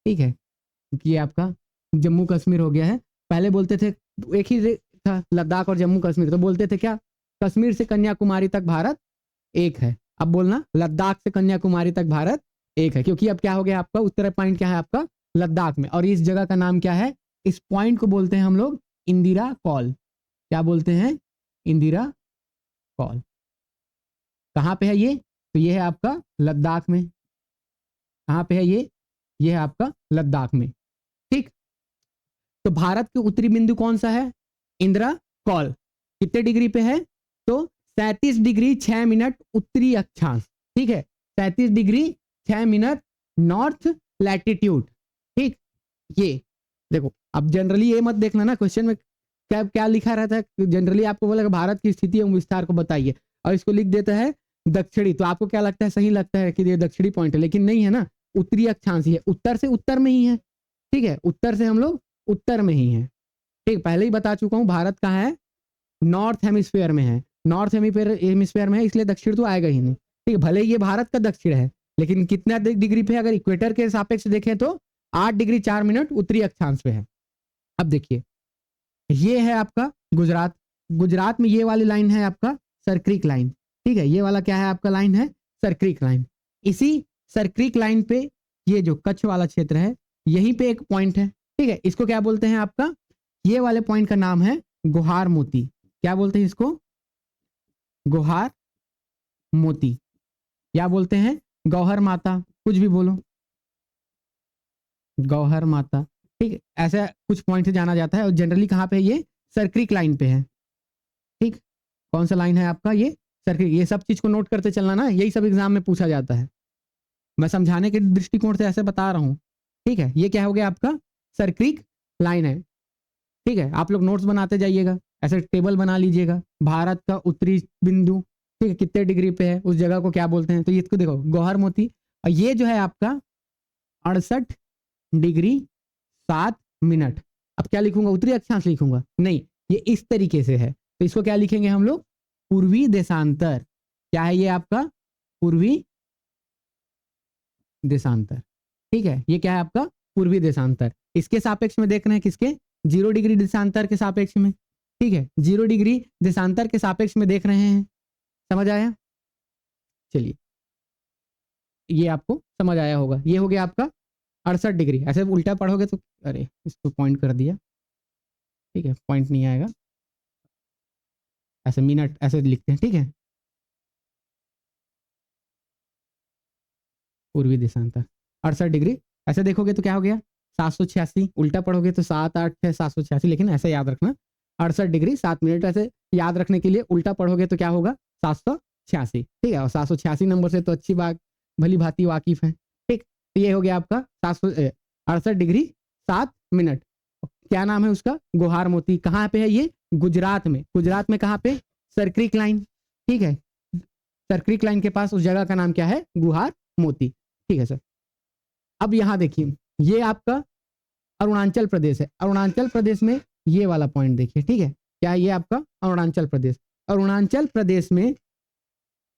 Speaker 1: ठीक है, क्योंकि ये आपका जम्मू कश्मीर हो गया है। पहले बोलते थे एक ही था लद्दाख और जम्मू कश्मीर, तो बोलते थे क्या, कश्मीर से कन्याकुमारी तक भारत एक है। अब बोलना लद्दाख से कन्याकुमारी तक भारत एक है, क्योंकि अब क्या हो गया आपका, उत्तरी पॉइंट क्या है आपका, लद्दाख में। और इस जगह का नाम क्या है, इस पॉइंट को बोलते हैं हम लोग इंदिरा कॉल। क्या बोलते हैं, इंदिरा कॉल। कहाँ पे है ये, तो ये है आपका लद्दाख में। कहाँ पे है ये है आपका लद्दाख में। ठीक, तो भारत के उत्तरी बिंदु कौन सा है, इंदिरा कॉल। कितने डिग्री पे है, तो 37 डिग्री 6 मिनट उत्तरी अक्षांश। ठीक है, 37 डिग्री 6 मिनट नॉर्थ लैटिट्यूड। ठीक, ये देखो, अब जनरली ये मत देखना ना क्वेश्चन में क्या क्या लिखा रहता है। जनरली आपको बोलेगा भारत की स्थिति एवं विस्तार को बताइए, और इसको लिख देता है दक्षिणी, तो आपको क्या लगता है, सही लगता है कि ये दक्षिणी पॉइंट है, लेकिन नहीं है ना, उत्तरी अक्षांश है, उत्तर से उत्तर में ही है। ठीक है, उत्तर से हम लोग उत्तर में ही है। ठीक, पहले ही बता चुका हूँ, भारत कहाँ है, नॉर्थ हेमिस्फीयर में है, नॉर्थ हेमिस्फीयर में है, इसलिए दक्षिण तो आएगा ही नहीं। ठीक, भले ही ये भारत का दक्षिण है, लेकिन कितना डिग्री पे, अगर इक्वेटर के सापेक्ष देखें तो 8 डिग्री 4 मिनट उत्तरी अक्षांश पे है। अब देखिए, ये है आपका गुजरात। गुजरात में ये वाली लाइन है आपका सरक्रिक लाइन। ठीक है, ये वाला क्या है आपका लाइन है, सरक्रिक लाइन। इसी सरक्रिक लाइन पे ये जो कच्छ वाला क्षेत्र है, यहीं पे एक पॉइंट है। ठीक है, इसको क्या बोलते हैं आपका, ये वाले पॉइंट का नाम है गुहार मोती। क्या बोलते हैं इसको, गुहार मोती, क्या बोलते हैं, गौहर माता, कुछ भी बोलो, गौहर माता। ठीक है, ऐसा कुछ पॉइंट से जाना जाता है, और जनरली कहाँ पे है, ये सरक्रिक लाइन पे है। ठीक, कौन सा लाइन है आपका, ये सर्किट। ये सब चीज को नोट करते चलना ना, यही सब एग्जाम में पूछा जाता है, मैं समझाने के दृष्टिकोण से ऐसे बता रहा हूँ। ठीक है, ये क्या हो गया आपका सर्क्रिक लाइन है। ठीक है, आप लोग नोट्स बनाते जाइएगा, ऐसे टेबल बना लीजिएगा, भारत का उत्तरी बिंदु, ठीक है, कितने डिग्री पे है, उस जगह को क्या बोलते हैं। तो ये इसको देखो, गौहर मोती, और ये जो है आपका 68 डिग्री 7 मिनट। अब क्या लिखूंगा, उत्तरी अक्षांश लिखूंगा, नहीं, ये इस तरीके से है, तो इसको क्या लिखेंगे हम लोग, पूर्वी देशांतर। क्या है ये आपका, पूर्वी देशांतर। ठीक है, ये क्या है आपका, पूर्वी देशांतर। इसके सापेक्ष में देख रहे हैं, किसके, 0 डिग्री देशांतर के सापेक्ष में। ठीक है, 0 डिग्री देशांतर के सापेक्ष में देख रहे हैं, समझ आया। चलिए, ये आपको समझ आया होगा। ये हो गया आपका 68 डिग्री। ऐसे उल्टा पढ़ोगे तो, अरे इसको पॉइंट कर दिया, ठीक है, पॉइंट नहीं आएगा, ऐसे मिनट ऐसे लिखते हैं। ठीक है, पूर्वी देशांतर 68 डिग्री। ऐसे देखोगे तो क्या हो गया, 786। उल्टा पढ़ोगे तो 7 8 6 786, लेकिन ऐसे याद रखना 68 डिग्री 7 मिनट। ऐसे याद रखने के लिए उल्टा पढ़ोगे तो क्या होगा, 786। ठीक है, और 786 नंबर से तो अच्छी बात, भली भांति वाकिफ है। ठीक, तो ये हो गया आपका 68 डिग्री 7 मिनट। क्या नाम है उसका, गुहार मोती। कहाँ पे है ये, गुजरात में। गुजरात में कहाँ पे, सर्क्रिक लाइन। ठीक है, सर्क्रिक लाइन के पास उस जगह का नाम क्या है, गुहार मोती। ठीक है सर, अब यहां देखिए, ये आपका अरुणाचल प्रदेश है। अरुणाचल प्रदेश में ये वाला पॉइंट देखिए। ठीक है, क्या है ये आपका अरुणाचल प्रदेश। अरुणाचल प्रदेश में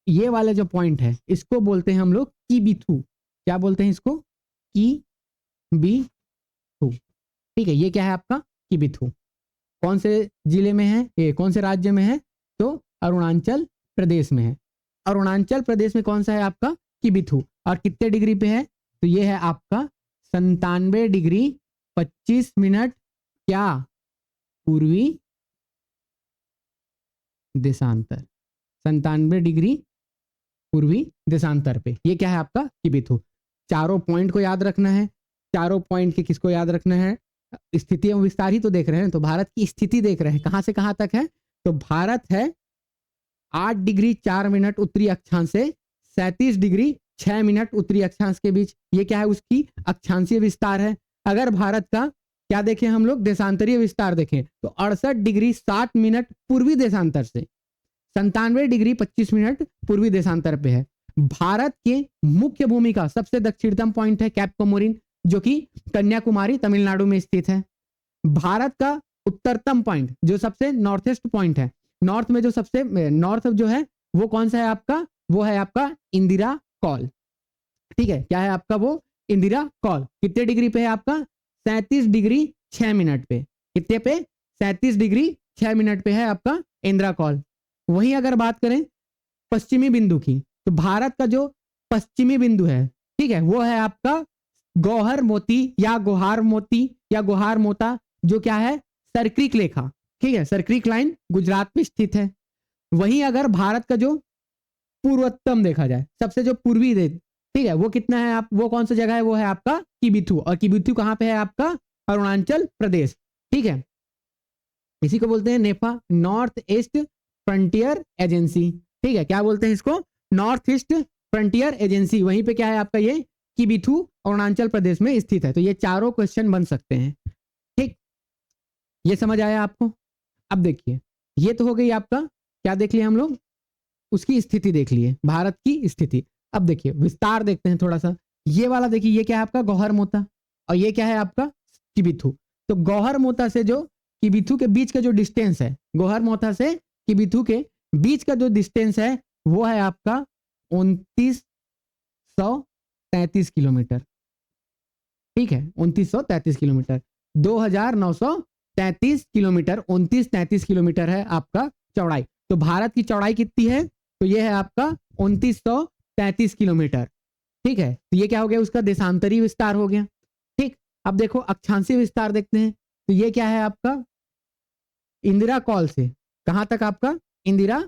Speaker 1: ये वाला जो पॉइंट है, इसको बोलते हैं हम लोग की बिथू। क्या बोलते हैं इसको, की बी थू। ठीक है, ये क्या है आपका किबिथु। कौन से जिले में है ये, कौन से राज्य में है, तो अरुणाचल प्रदेश में है। अरुणाचल प्रदेश में कौन सा है आपका किबिथु, और कितने डिग्री पे है, तो ये है आपका 97 डिग्री 25 मिनट क्या पूर्वी देशांतर, 97 डिग्री पूर्वी देशांतर पे ये क्या है आपका किबिथु। चारों पॉइंट को याद रखना है। चारों पॉइंट के किसको याद रखना है, स्थिति एवं विस्तार ही तो देख रहे हैं, तो भारत की स्थिति देख रहे हैं कहां से कहां तक है, तो भारत है 8 डिग्री 4 मिनट उत्तरी अक्षांश से 37 डिग्री 6 मिनट उत्तरी अक्षांश के बीच, ये क्या है उसकी अक्षांशीय विस्तार है। अगर भारत का क्या देखें हम लोग देशांतरीय विस्तार देखें तो 68 डिग्री 60 मिनट पूर्वी देशांतर से 97 डिग्री 25 मिनट पूर्वी देशांतर पे है। भारत के मुख्य भूमि का सबसे दक्षिणतम पॉइंट है कैप कोमोरिन, जो कि कन्याकुमारी तमिलनाडु में स्थित है। भारत का उत्तरतम पॉइंट जो सबसे नॉर्थ ईस्ट पॉइंट है, नॉर्थ में जो सबसे नॉर्थ जो है वो कौन सा है आपका, वो है आपका इंदिरा कॉल। ठीक है, क्या है आपका वो इंदिरा कॉल। कितने डिग्री पे है आपका 37 डिग्री 6 मिनट पे, कितने पे 37 डिग्री 6 मिनट पे है आपका इंदिरा कॉल। वहीं अगर बात करें पश्चिमी बिंदु की, तो भारत का जो पश्चिमी बिंदु है, ठीक है, वो है आपका गौहर मोती या गुहार मोती या गुहार मोता, जो क्या है सरक्रिक लेखा, ठीक है, सरक्रिक लाइन गुजरात में स्थित है। वहीं अगर भारत का जो पूर्वोत्तम देखा जाए, सबसे जो पूर्वी ठीक है, वो कितना है आप, वो कौन सा जगह है, वो है आपका किबिथु, और किबिथु कहां पे है आपका अरुणाचल प्रदेश। ठीक है, इसी को बोलते हैं नेफा, नॉर्थ ईस्ट फ्रंटियर एजेंसी। ठीक है, क्या बोलते हैं इसको, नॉर्थ ईस्ट फ्रंटियर एजेंसी। वहीं पे क्या है आपका ये किबिथु अरुणाचल प्रदेश में स्थित है। तो ये चारों क्वेश्चन बन सकते हैं। ठीक, ये समझ आया आपको। अब देखिए, ये तो हो गई आपका, क्या देख लिया हम लोग, उसकी स्थिति देख लिए, भारत की स्थिति। अब देखिए विस्तार देखते हैं थोड़ा सा। ये वाला देखिए, ये क्या है आपका गौहर मोता, और ये क्या है आपका किबिथु। तो गौहर मोता से जो किबिथु के बीच का जो डिस्टेंस है, गौहर मोता से किबिथु के बीच का जो डिस्टेंस है वो है आपका 2933 किलोमीटर। ठीक है, 2933 किलोमीटर, 2933 किलोमीटर, 2933 किलोमीटर है आपका चौड़ाई। तो भारत की चौड़ाई कितनी है, तो ये है आपका 2933 किलोमीटर। ठीक है, तो ये क्या हो गया, उसका देशांतरी विस्तार हो गया। ठीक, अब देखो अक्षांशीय विस्तार देखते हैं। तो ये क्या है आपका इंदिरा कॉल से कहां तक आपका इंदिरा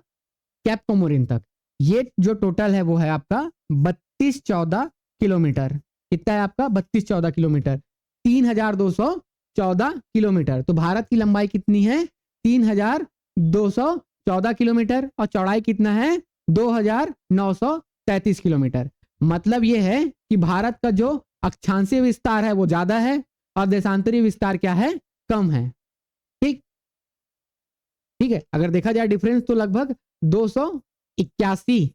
Speaker 1: कैप कोमोरिन तक, ये जो टोटल है वो है आपका 3214 किलोमीटर। कितना है आपका 3214 किलोमीटर, 3214 किलोमीटर। तो भारत की लंबाई कितनी है 3214 किलोमीटर, और चौड़ाई कितना है 2933 किलोमीटर। मतलब ये है कि भारत का जो अक्षांशीय विस्तार है वो ज्यादा है और देशांतरी विस्तार क्या है, कम है। ठीक, ठीक है, अगर देखा जाए डिफरेंस तो लगभग 281,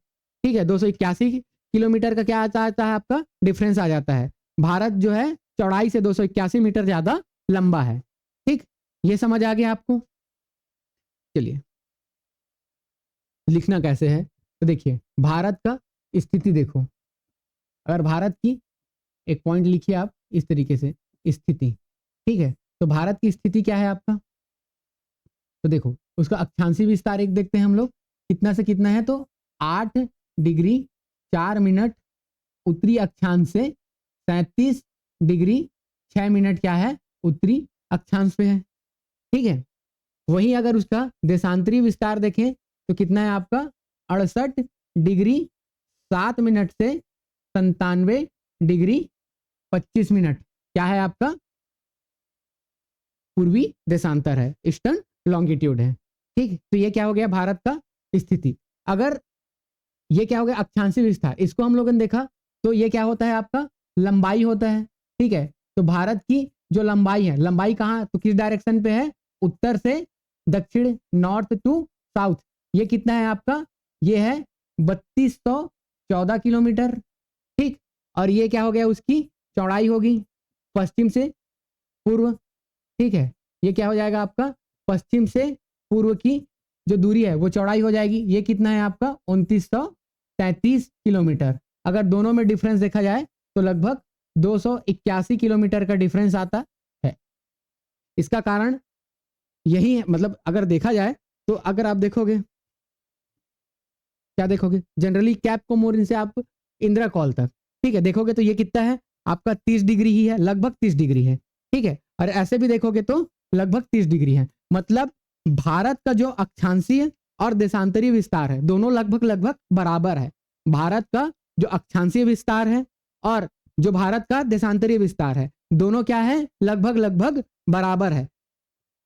Speaker 1: ठीक है, 281 किलोमीटर का क्या आता है आपका डिफरेंस आ जाता है। भारत जो है चौड़ाई से 281 मीटर ज्यादा लंबा है। ठीक, ये समझ आ गया आपको। चलिए लिखना कैसे है, तो देखिए भारत का स्थिति देखो, अगर भारत की एक पॉइंट लिखिए आप इस तरीके से स्थिति, ठीक है, तो भारत की स्थिति क्या है आपका, तो देखो उसका अक्षांशीय विस्तार एक देखते हैं हम लोग, कितना से कितना है, तो 8 डिग्री 4 मिनट उत्तरी अक्षांश से 37 डिग्री 6 मिनट क्या है उत्तरी अक्षांश पे है। ठीक है, वहीं अगर उसका देशांतरी विस्तार देखें तो कितना है आपका 68 डिग्री 7 मिनट से 97 डिग्री 25 मिनट क्या है आपका पूर्वी देशांतर है, ईस्टर्न लॉन्गिट्यूड है। ठीक, तो ये क्या हो गया भारत का स्थिति। अगर ये क्या हो गया अक्षांशीय विस्तार, इसको हम लोगों ने देखा तो ये क्या होता है आपका लंबाई होता है। ठीक है, तो भारत की जो लंबाई है, लंबाई कहाँ, तो किस डायरेक्शन पे है, उत्तर से दक्षिण, नॉर्थ टू साउथ। ये कितना है आपका, ये है 3214 किलोमीटर। ठीक, और ये क्या हो गया उसकी चौड़ाई होगी पश्चिम से पूर्व। ठीक है, ये क्या हो जाएगा आपका पश्चिम से पूर्व की जो दूरी है वो चौड़ाई हो जाएगी। ये कितना है आपका 2933 किलोमीटर। अगर दोनों में डिफरेंस देखा जाए तो लगभग 281 किलोमीटर का डिफरेंस आता है। इसका कारण यही है, मतलब अगर देखा जाए तो अगर आप देखोगे क्या देखोगे, जनरली कैप कोमोरिन से आप इंदिरा कॉल तक, ठीक है, देखोगे तो ये कितना है आपका 30 डिग्री ही है, लगभग 30 डिग्री है, ठीक है। और ऐसे भी देखोगे तो लगभग 30 डिग्री है। मतलब भारत का जो अक्षांशीय और देशांतरीय विस्तार है दोनों लगभग लगभग बराबर है। भारत का जो अक्षांशीय विस्तार है और जो भारत का देशांतरीय विस्तार है दोनों क्या है, लगभग लगभग बराबर है।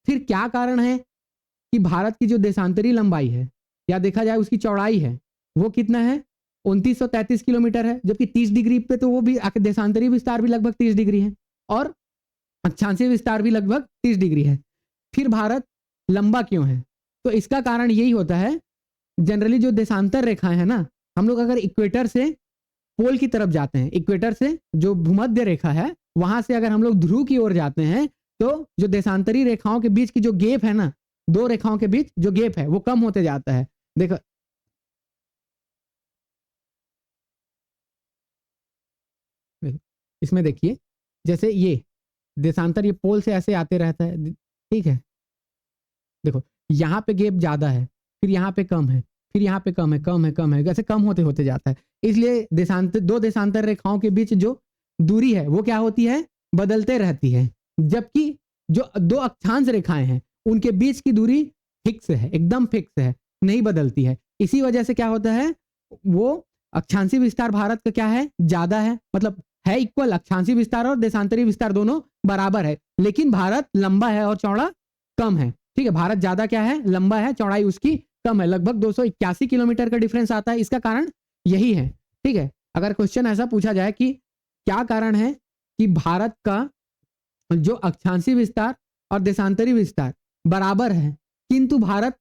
Speaker 1: फिर क्या कारण है कि भारत की जो देशांतरीय लंबाई है या देखा जाए उसकी चौड़ाई है वो कितना है, 2933 किलोमीटर है, जबकि 30 डिग्री पे तो वो भी देशांतरीय विस्तार भी लगभग 30 डिग्री है और अक्षांशीय विस्तार भी लगभग 30 डिग्री है। फिर भारत लंबा क्यों है, तो इसका कारण यही होता है, जनरली जो देशांतर रेखाएं है ना, हम लोग अगर इक्वेटर से पोल की तरफ जाते हैं, इक्वेटर से जो भूमध्य रेखा है वहां से अगर हम लोग ध्रुव की ओर जाते हैं तो जो देशांतरीय रेखाओं के बीच की जो गैप है ना, दो रेखाओं के बीच जो गैप है वो कम होते जाता है। देखो इसमें देखिए, जैसे ये देशांतर ये पोल से ऐसे आते रहता है, ठीक है, देखो यहाँ पे गैप ज्यादा है, फिर यहाँ पे कम है, फिर यहाँ पे कम है, कम है, कम है, ऐसे कम होते होते जाता है। इसलिए देशांतर दो देशांतर रेखाओं के बीच जो दूरी है वो क्या होती है, बदलते रहती है। जबकि जो दो अक्षांश रेखाएं हैं उनके बीच की दूरी फिक्स है, एकदम फिक्स है, नहीं बदलती है। इसी वजह से क्या होता है, वो अक्षांशीय विस्तार भारत का क्या है, ज्यादा है, मतलब है इक्वल, अक्षांशीय विस्तार और देशांतरीय विस्तार दोनों बराबर है, लेकिन भारत लंबा है और चौड़ा कम है, ठीक है। भारत ज्यादा क्या है, लंबा है, चौड़ाई उसकी कम है, लगभग 281 किलोमीटर का डिफरेंस आता है। इसका कारण यही है, ठीक है। अगर क्वेश्चन ऐसा पूछा जाए कि क्या कारण है कि भारत का जो अक्षांशीय विस्तार और देशांतरीय विस्तार बराबर है किंतु भारत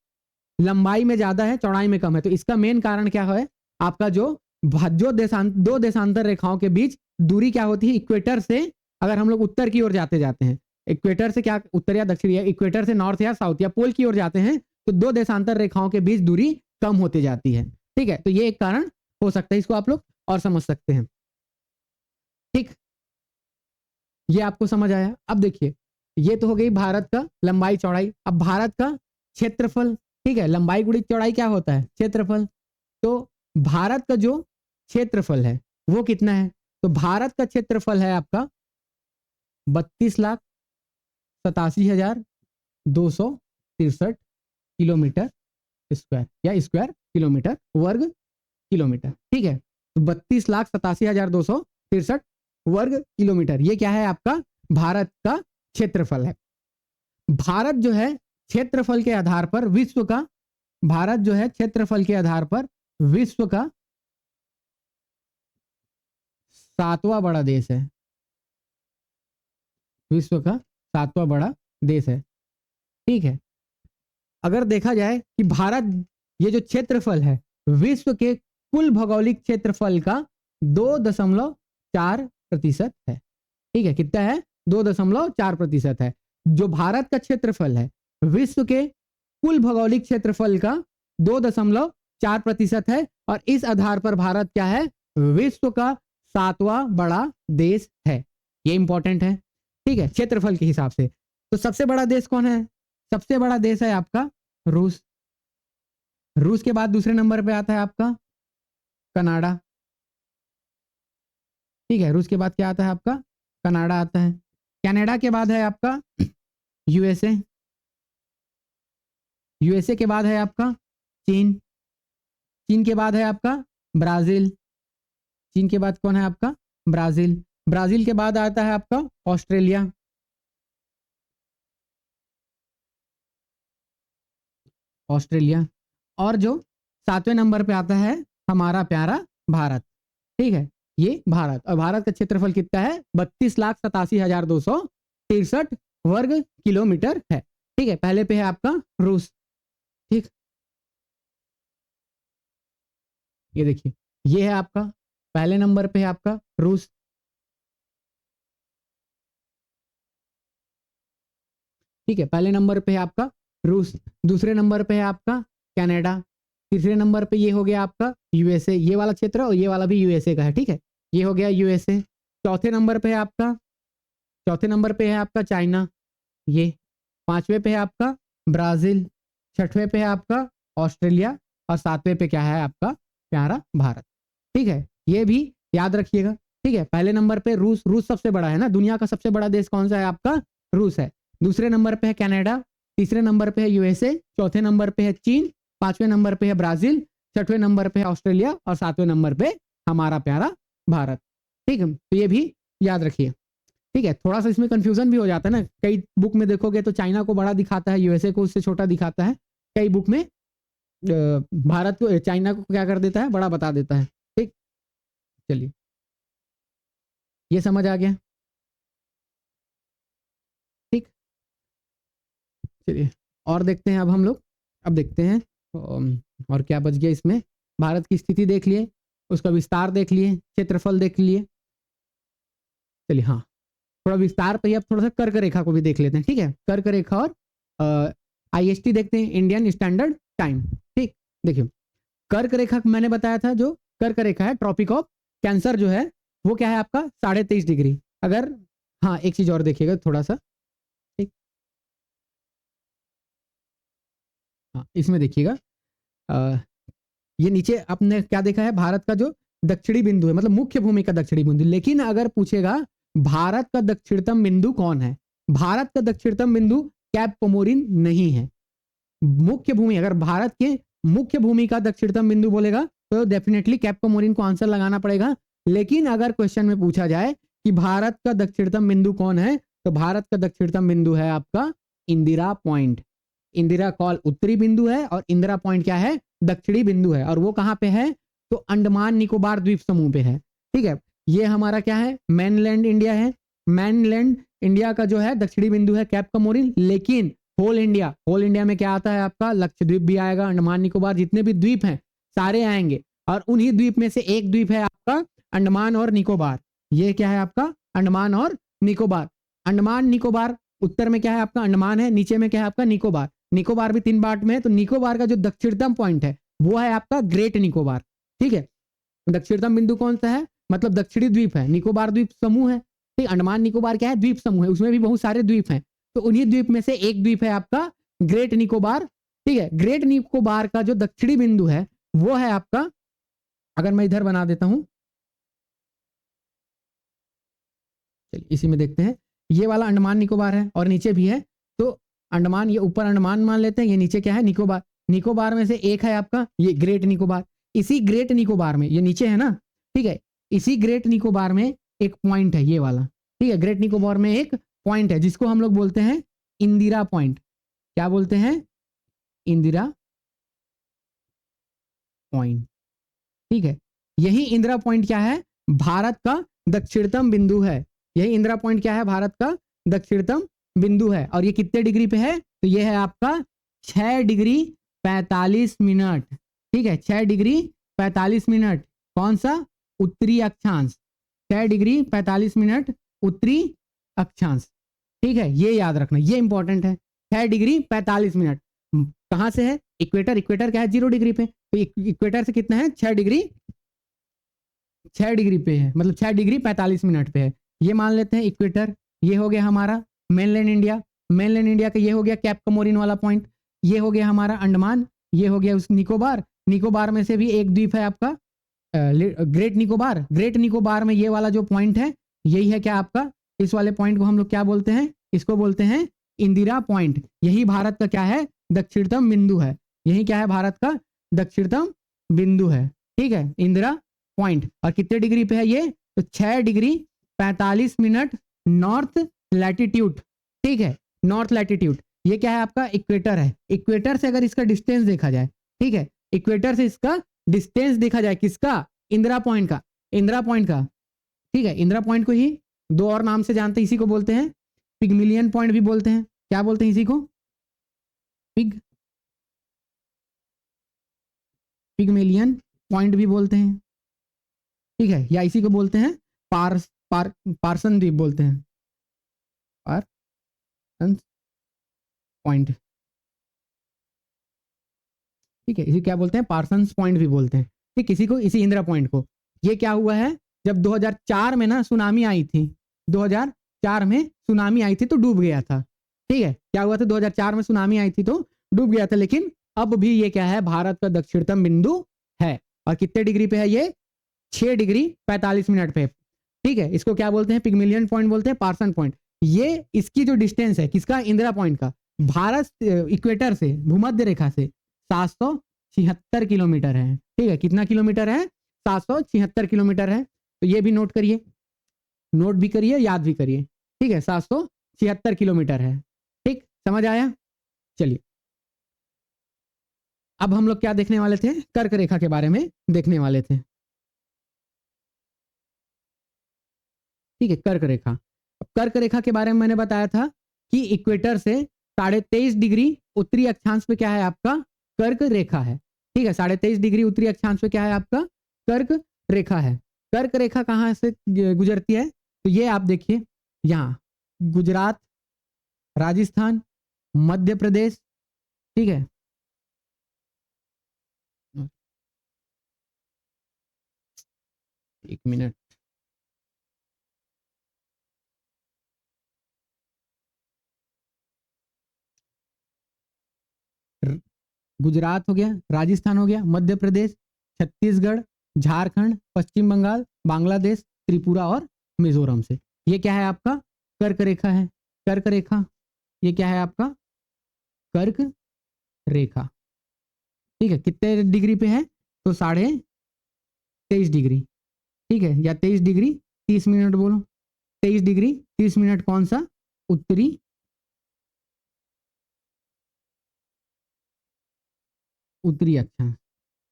Speaker 1: लंबाई में ज्यादा है चौड़ाई में कम है, तो इसका मेन कारण क्या है, आपका जो दो देशांतर रेखाओं के बीच दूरी क्या होती है, इक्वेटर से अगर हम लोग उत्तर की ओर जाते जाते हैं, इक्वेटर से क्या उत्तर या दक्षिण या इक्वेटर से नॉर्थ या साउथ या पोल की ओर जाते हैं तो दो देशांतर रेखाओं के बीच दूरी कम होती जाती है, ठीक है। तो ये एक कारण हो सकता है, इसको आप लोग और समझ सकते हैं, ठीक। ये आपको समझ आया। अब देखिए ये तो हो गई भारत का लंबाई चौड़ाई। अब भारत का क्षेत्रफल, ठीक है, लंबाई गुणित चौड़ाई क्या होता है, क्षेत्रफल। तो भारत का जो क्षेत्रफल है वो कितना है, तो भारत का क्षेत्रफल है आपका 32,87,263 किलोमीटर स्क्वायर या स्क्वायर किलोमीटर वर्ग किलोमीटर, ठीक है। तो 32,87,263 वर्ग किलोमीटर, ये क्या है आपका भारत का क्षेत्रफल है। भारत जो है क्षेत्रफल के आधार पर विश्व का, भारत जो है क्षेत्रफल के आधार पर विश्व का 7वां बड़ा देश है, विश्व का 7वां बड़ा देश है, ठीक है। अगर देखा जाए कि भारत ये जो क्षेत्रफल है विश्व के कुल भौगोलिक क्षेत्रफल का 2.4% है, ठीक है, कितना है, 2.4% है। जो भारत का क्षेत्रफल है विश्व के कुल भौगोलिक क्षेत्रफल का 2.4% है और इस आधार पर भारत क्या है, विश्व का 7वां बड़ा देश है। ये इंपॉर्टेंट है, ठीक है, क्षेत्रफल के हिसाब से। तो सबसे बड़ा देश कौन है, सबसे बड़ा देश है आपका रूस। रूस के बाद दूसरे नंबर पे आता है आपका कनाडा, ठीक है। रूस के बाद क्या आता है आपका, कनाडा आता है। कनाडा के बाद है आपका यूएसए, यूएसए के बाद है आपका चीन, चीन के बाद है आपका ब्राजील, चीन के बाद कौन है आपका ब्राजील, ब्राजील के बाद आता है आपका ऑस्ट्रेलिया, ऑस्ट्रेलिया, और जो 7वें नंबर पे आता है हमारा प्यारा भारत, ठीक है। ये भारत, और भारत का क्षेत्रफल कितना है, 32,87,263 वर्ग किलोमीटर है, ठीक है। पहले पे है आपका रूस, ठीक, ये देखिए ये है आपका पहले नंबर पे है आपका रूस, ठीक है, पहले नंबर पे है आपका रूस, दूसरे नंबर पे है आपका कनाडा, तीसरे नंबर पे ये हो गया आपका यूएसए, ये वाला क्षेत्र और ये वाला भी यूएसए का है, ठीक है, ये हो गया यूएसए। चौथे नंबर पे है आपका, चौथे नंबर पे है आपका चाइना, ये, पांचवे पे है आपका ब्राजील, छठवें पे है आपका ऑस्ट्रेलिया और सातवें पे क्या है आपका प्यारा भारत। ठीक है, ये भी याद रखिएगा। ठीक है, पहले नंबर पे रूस, रूस सबसे बड़ा है ना, दुनिया का सबसे बड़ा देश कौन सा है आपका, रूस है। दूसरे नंबर पे है कनाडा, तीसरे नंबर पे है यूएसए, चौथे नंबर पे है चीन, पांचवें नंबर पे है ब्राजील, छठवें नंबर पे है ऑस्ट्रेलिया और सातवें नंबर पे हमारा प्यारा भारत। ठीक है, तो ये भी याद रखिए। ठीक है, थोड़ा सा इसमें कंफ्यूजन भी हो जाता है ना, कई बुक में देखोगे तो चाइना को बड़ा दिखाता है, यूएसए को उससे छोटा दिखाता है, कई बुक में भारत को, चाइना को क्या कर देता है, बड़ा बता देता है। ठीक, चलिए ये समझ आ गया। ठीक, चलिए और देखते हैं अब हम लोग, अब देखते हैं और क्या बच गया इसमें। भारत की स्थिति देख लिए, उसका विस्तार देख लिए, क्षेत्रफल देख लिए। चलिए हाँ, थोड़ा विस्तार पे ही अब थोड़ा सा कर्क रेखा को भी देख लेते हैं। ठीक है, कर्क रेखा और आईएसटी देखते हैं, इंडियन स्टैंडर्ड टाइम। ठीक, देखिए कर्क रेखा मैंने बताया था, जो कर्क रेखा है ट्रॉपिक ऑफ कैंसर जो है वो क्या है आपका 23.5 डिग्री। अगर हाँ एक चीज और देखिएगा थोड़ा सा, ठीक, हाँ इसमें देखिएगा, ये नीचे आपने क्या देखा है, भारत का जो दक्षिणी बिंदु है, मतलब मुख्य भूमि का दक्षिणी बिंदु। लेकिन अगर पूछेगा भारत का दक्षिणतम बिंदु कौन है, भारत का दक्षिणतम बिंदु कैप कोमोरिन नहीं है। मुख्य भूमि, अगर भारत के मुख्य भूमि का दक्षिणतम बिंदु बोलेगा तो डेफिनेटली कैप कोमोरिन को आंसर लगाना पड़ेगा। लेकिन अगर क्वेश्चन में पूछा जाए कि भारत का दक्षिणतम बिंदु कौन है, तो भारत का दक्षिणतम बिंदु है आपका इंदिरा पॉइंट। इंदिरा कॉल उत्तरी बिंदु है और इंदिरा पॉइंट क्या है, दक्षिणी बिंदु है। और वो कहाँ पे है, तो अंडमान निकोबार द्वीप समूह पे है। ठीक है, ये हमारा क्या है, मेनलैंड इंडिया है। मेनलैंड इंडिया का जो है दक्षिणी बिंदु है कैप कोमोरिन। लेकिन होल इंडिया, होल इंडिया में क्या आता है आपका, लक्षद्वीप भी आएगा, अंडमान निकोबार, जितने भी द्वीप हैं सारे आएंगे। और उन्हीं द्वीप में से एक द्वीप है आपका अंडमान और निकोबार। ये क्या है आपका अंडमान और निकोबार। अंडमान निकोबार उत्तर में क्या है आपका अंडमान है, नीचे में क्या है आपका निकोबार। निकोबार भी 3 पार्ट में है, तो निकोबार का जो दक्षिणतम पॉइंट है वो है आपका ग्रेट निकोबार। ठीक है, दक्षिणतम बिंदु कौन सा है, मतलब दक्षिणी द्वीप है, निकोबार द्वीप समूह है। ठीक, अंडमान निकोबार क्या है, द्वीप समूह है, उसमें भी बहुत सारे द्वीप हैं। तो उन्हीं द्वीप में से एक द्वीप है आपका ग्रेट निकोबार। ठीक है, ग्रेट निकोबार का जो दक्षिणी बिंदु है वो है आपका, अगर मैं इधर बना देता हूं, चलिए इसी में देखते हैं, ये वाला अंडमान निकोबार है और नीचे भी है। तो अंडमान, ये ऊपर अंडमान मान लेते हैं, ये नीचे क्या है निकोबार। निकोबार में से एक है आपका ये ग्रेट निकोबार। इसी ग्रेट निकोबार में, ये नीचे है ना, ठीक है, इसी ग्रेट निकोबार में एक पॉइंट है ये वाला। ठीक है, ग्रेट निकोबार में एक पॉइंट है जिसको हम लोग बोलते हैं इंदिरा पॉइंट। क्या बोलते हैं, इंदिरा पॉइंट। ठीक है, यही इंदिरा पॉइंट क्या है, भारत का दक्षिणतम बिंदु है। यही इंदिरा पॉइंट क्या है, भारत का दक्षिणतम बिंदु है। और ये कितने डिग्री पे है, तो ये है आपका 6 डिग्री 45 मिनट। ठीक है, 6 डिग्री 45 मिनट, कौन सा, उत्तरी अक्षांश। 6 डिग्री 45 मिनट उत्तरी अक्षांश। ठीक है, ये याद रखना, ये इंपॉर्टेंट है। 6 डिग्री 45 मिनट कहां से है, इक्वेटर। इक्वेटर क्या है 0 डिग्री पे, तो इक्वेटर से कितना है 6 डिग्री, 6 डिग्री पे है, मतलब 6 डिग्री 45 मिनट पे है। ये मान लेते हैं इक्वेटर। ये हो गया हमारा मेनलैंड इंडिया। मेनलैंड इंडिया का ये हो गया कैप कमोरिन वाला पॉइंट। ये हो गया हमारा अंडमान। ये हो गया उस निकोबार। निकोबार में से भी एक द्वीप है आपका ग्रेट निकोबार। ग्रेट निकोबार में ये वाला जो पॉइंट है यही है क्या आपका, इस वाले पॉइंट को हम लोग क्या बोलते हैं, इसको बोलते हैं इंदिरा पॉइंट। यही भारत का क्या है, दक्षिणतम बिंदु है। यही क्या है, भारत का दक्षिणतम बिंदु है। ठीक है, इंदिरा पॉइंट। और कितने डिग्री पे है ये, तो 6 डिग्री 45 मिनट नॉर्थ लैटिट्यूड। ठीक है, नॉर्थ लैटिट्यूड। ये क्या है आपका, इक्वेटर है। इक्वेटर से अगर इसका डिस्टेंस देखा जाए, ठीक है, इक्वेटर से इसका डिस्टेंस देखा जाए, किसका, इंदिरा पॉइंट का, इंदिरा पॉइंट का। ठीक है, इंदिरा पॉइंट को ही 2 और नाम से जानते हैं, इसी को बोलते हैं पिगमिलियन पॉइंट भी बोलते हैं। क्या बोलते हैं इसी को, पिगमिलियन पॉइंट भी बोलते हैं। ठीक है, या इसी को बोलते हैं पार्सन द्वीप बोलते हैं, पार्सन पॉइंट। ठीक है, इसी क्या बोलते हैं, पार्सन पॉइंट भी बोलते हैं। ठीक, इसी को, इसी इंदिरा पॉइंट को। ये क्या हुआ है, जब 2004 में ना सुनामी आई थी, 2004 में सुनामी आई थी तो डूब गया था। ठीक है, क्या हुआ था 2004 में सुनामी आई थी तो डूब गया था, लेकिन अब भी ये क्या है, भारत का दक्षिणतम बिंदु है। और कितने डिग्री पे है ये, 6 डिग्री 45 मिनट पे। ठीक है, इसको क्या बोलते हैं, पिगमिलियन पॉइंट बोलते हैं, पार्सन पॉइंट। ये इसकी जो डिस्टेंस है किसका, इंदिरा पॉइंट का, भारत इक्वेटर से, भूमध्य रेखा से 776 किलोमीटर है। ठीक है, कितना किलोमीटर है, 776 किलोमीटर है। तो ये भी नोट करिए, नोट भी करिए, याद भी करिए। ठीक है, 776 किलोमीटर है। ठीक, समझ आया। चलिए, अब हम लोग क्या देखने वाले थे, कर्क रेखा के बारे में देखने वाले थे। ठीक है, कर्क रेखा। कर्क रेखा के बारे में मैंने बताया था कि इक्वेटर से 23.5 डिग्री उत्तरी अक्षांश पे क्या है आपका, कर्क रेखा है। ठीक है, 23.5 डिग्री उत्तरी अक्षांश पे क्या है आपका, कर्क रेखा है। कर्क रेखा कहाँ से गुजरती है, तो ये आप देखिए, यहाँ गुजरात, राजस्थान, मध्य प्रदेश। ठीक है, एक मिनट, गुजरात हो गया, राजस्थान हो गया, मध्य प्रदेश, छत्तीसगढ़, झारखंड, पश्चिम बंगाल, बांग्लादेश, त्रिपुरा और मिजोरम से ये क्या है आपका, कर्क रेखा है। कर्क रेखा, ये क्या है आपका, कर्क रेखा। ठीक है, कितने डिग्री पे है, तो 23.5 डिग्री। ठीक है, या 23 डिग्री 30 मिनट बोलो, 23 डिग्री 30 मिनट कौन सा, उत्तरी उत्तरी अक्षांश।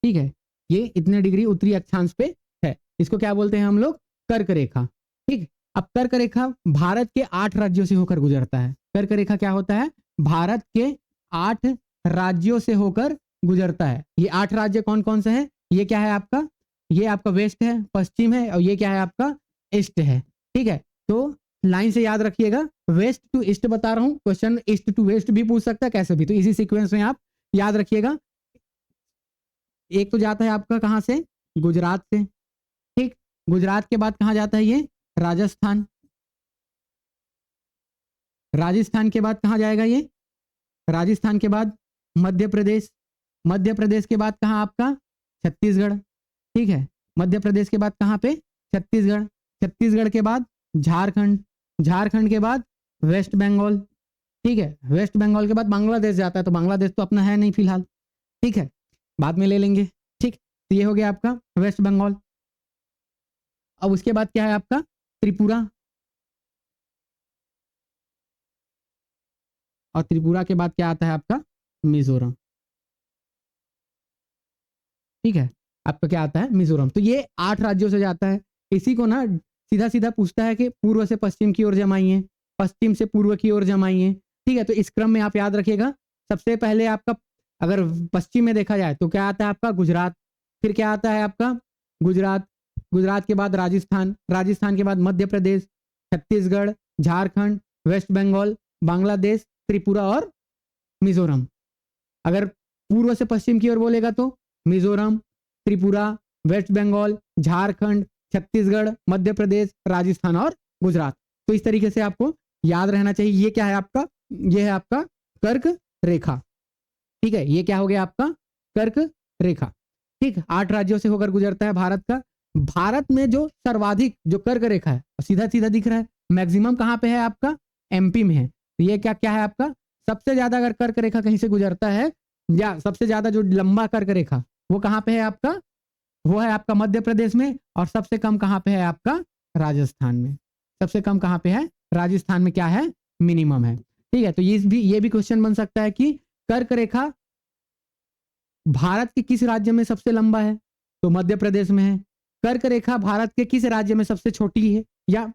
Speaker 1: ठीक है, ये इतने डिग्री उत्तरी अक्षांश पे है, इसको क्या बोलते हैं हम लोग, कर्क रेखा। ठीक, अब कर्क रेखा भारत के 8 राज्यों से होकर गुजरता है। कर्क रेखा क्या होता है, भारत के 8 राज्यों से होकर गुजरता है। ये 8 राज्य कौन कौन से हैं, ये क्या है आपका, ये आपका वेस्ट है, पश्चिम है, और ये क्या है आपका, ईस्ट है। ठीक है, तो लाइन से याद रखिएगा, वेस्ट टू ईस्ट बता रहा हूं, क्वेश्चन ईस्ट टू वेस्ट भी पूछ सकता है कैसे भी, तो इसी सीक्वेंस में आप याद रखिएगा। एक तो जाता है आपका कहां से, गुजरात से। ठीक, गुजरात के बाद कहां जाता है ये, राजस्थान। राजस्थान के बाद कहां जाएगा ये, राजस्थान के बाद मध्य प्रदेश। मध्य प्रदेश के बाद कहां आपका, छत्तीसगढ़। ठीक है, मध्य प्रदेश के बाद कहां पे, छत्तीसगढ़। छत्तीसगढ़ के बाद झारखंड। झारखंड के बाद वेस्ट बंगाल। ठीक है, वेस्ट बंगाल के बाद बांग्लादेश जाता है, तो बांग्लादेश तो अपना है नहीं फिलहाल। ठीक है, बाद में ले लेंगे। ठीक, तो ये हो गया आपका वेस्ट बंगाल। अब उसके बाद क्या है आपका, त्रिपुरा। और त्रिपुरा के बाद क्या आता है आपका, मिजोरम। ठीक है, आपका क्या आता है, मिजोरम। तो ये 8 राज्यों से जाता है। इसी को ना सीधा सीधा पूछता है कि पूर्व से पश्चिम की ओर जमाइए, पश्चिम से पूर्व की ओर जमाइए। ठीक है, तो इस क्रम में आप याद रखिएगा, सबसे पहले आपका अगर पश्चिम में देखा जाए तो क्या आता है आपका, गुजरात। फिर क्या आता है आपका, गुजरात। गुजरात के बाद राजस्थान। राजस्थान के बाद मध्य प्रदेश, छत्तीसगढ़, झारखंड, वेस्ट बंगाल, बांग्लादेश, त्रिपुरा और मिजोरम। अगर पूर्व से पश्चिम की ओर बोलेगा तो मिजोरम, त्रिपुरा, वेस्ट बंगाल, झारखंड, छत्तीसगढ़, मध्य प्रदेश, राजस्थान और गुजरात। तो इस तरीके से आपको याद रहना चाहिए। ये क्या है आपका, ये है आपका कर्क रेखा। ठीक है, ये क्या हो गया आपका, कर्क रेखा। ठीक, 8 राज्यों से होकर गुजरता है भारत का। भारत में जो सर्वाधिक जो कर्क रेखा है, सीधा सीधा दिख रहा है, मैक्सिमम कहां पे है आपका, एमपी में है। तो ये क्या क्या है आपका, सबसे ज्यादा अगर कर्क रेखा कहीं से गुजरता है, या सबसे ज्यादा जो लंबा कर्क रेखा वो कहां पे है आपका, वो है आपका मध्य प्रदेश में। और सबसे कम कहां पे है आपका, राजस्थान में। सबसे कम कहां पे है, राजस्थान में क्या है, मिनिमम है। ठीक है, तो ये भी क्वेश्चन बन सकता है कि कर्क रेखा भारत के किस राज्य में सबसे लंबा है, तो मध्य प्रदेश में है। कर्क रेखा भारत के किस राज्य में सबसे छोटी है, या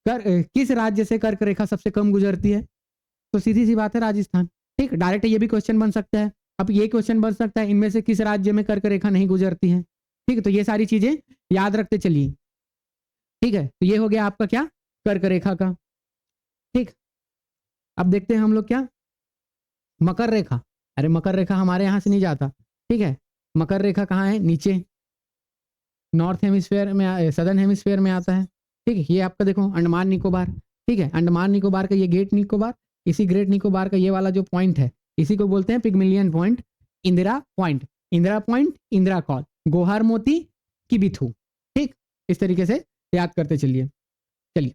Speaker 1: किस राज्य से कर्क रेखा सबसे कम गुजरती है, तो सीधी सी बात है राजस्थान। ठीक, डायरेक्ट ये भी क्वेश्चन बन सकता है। अब ये क्वेश्चन बन सकता है इनमें से किस राज्य में कर्क रेखा नहीं गुजरती है। ठीक है, तो ये सारी चीजें याद रखते चलिए। ठीक है, तो ये हो गया आपका क्या, कर्क रेखा का। ठीक, अब देखते हैं हम लोग क्या, मकर रेखा। अरे मकर रेखा हमारे यहाँ से नहीं जाता। ठीक है, मकर रेखा कहाँ है, नीचे नॉर्थ हेमिस्फेयर में, सदर्न हेमिस्फेयर में आता है। ठीक है, ये आपका देखो अंडमान निकोबार। ठीक है, अंडमान निकोबार का ये गेट निकोबार, इसी ग्रेट निकोबार का ये वाला जो पॉइंट है इसी को बोलते हैं Pygmalion point, Indira point, Indira point, Indira col, Gohar Moti, Kibithu. ठीक, इस तरीके से याद करते चलिए। चलिए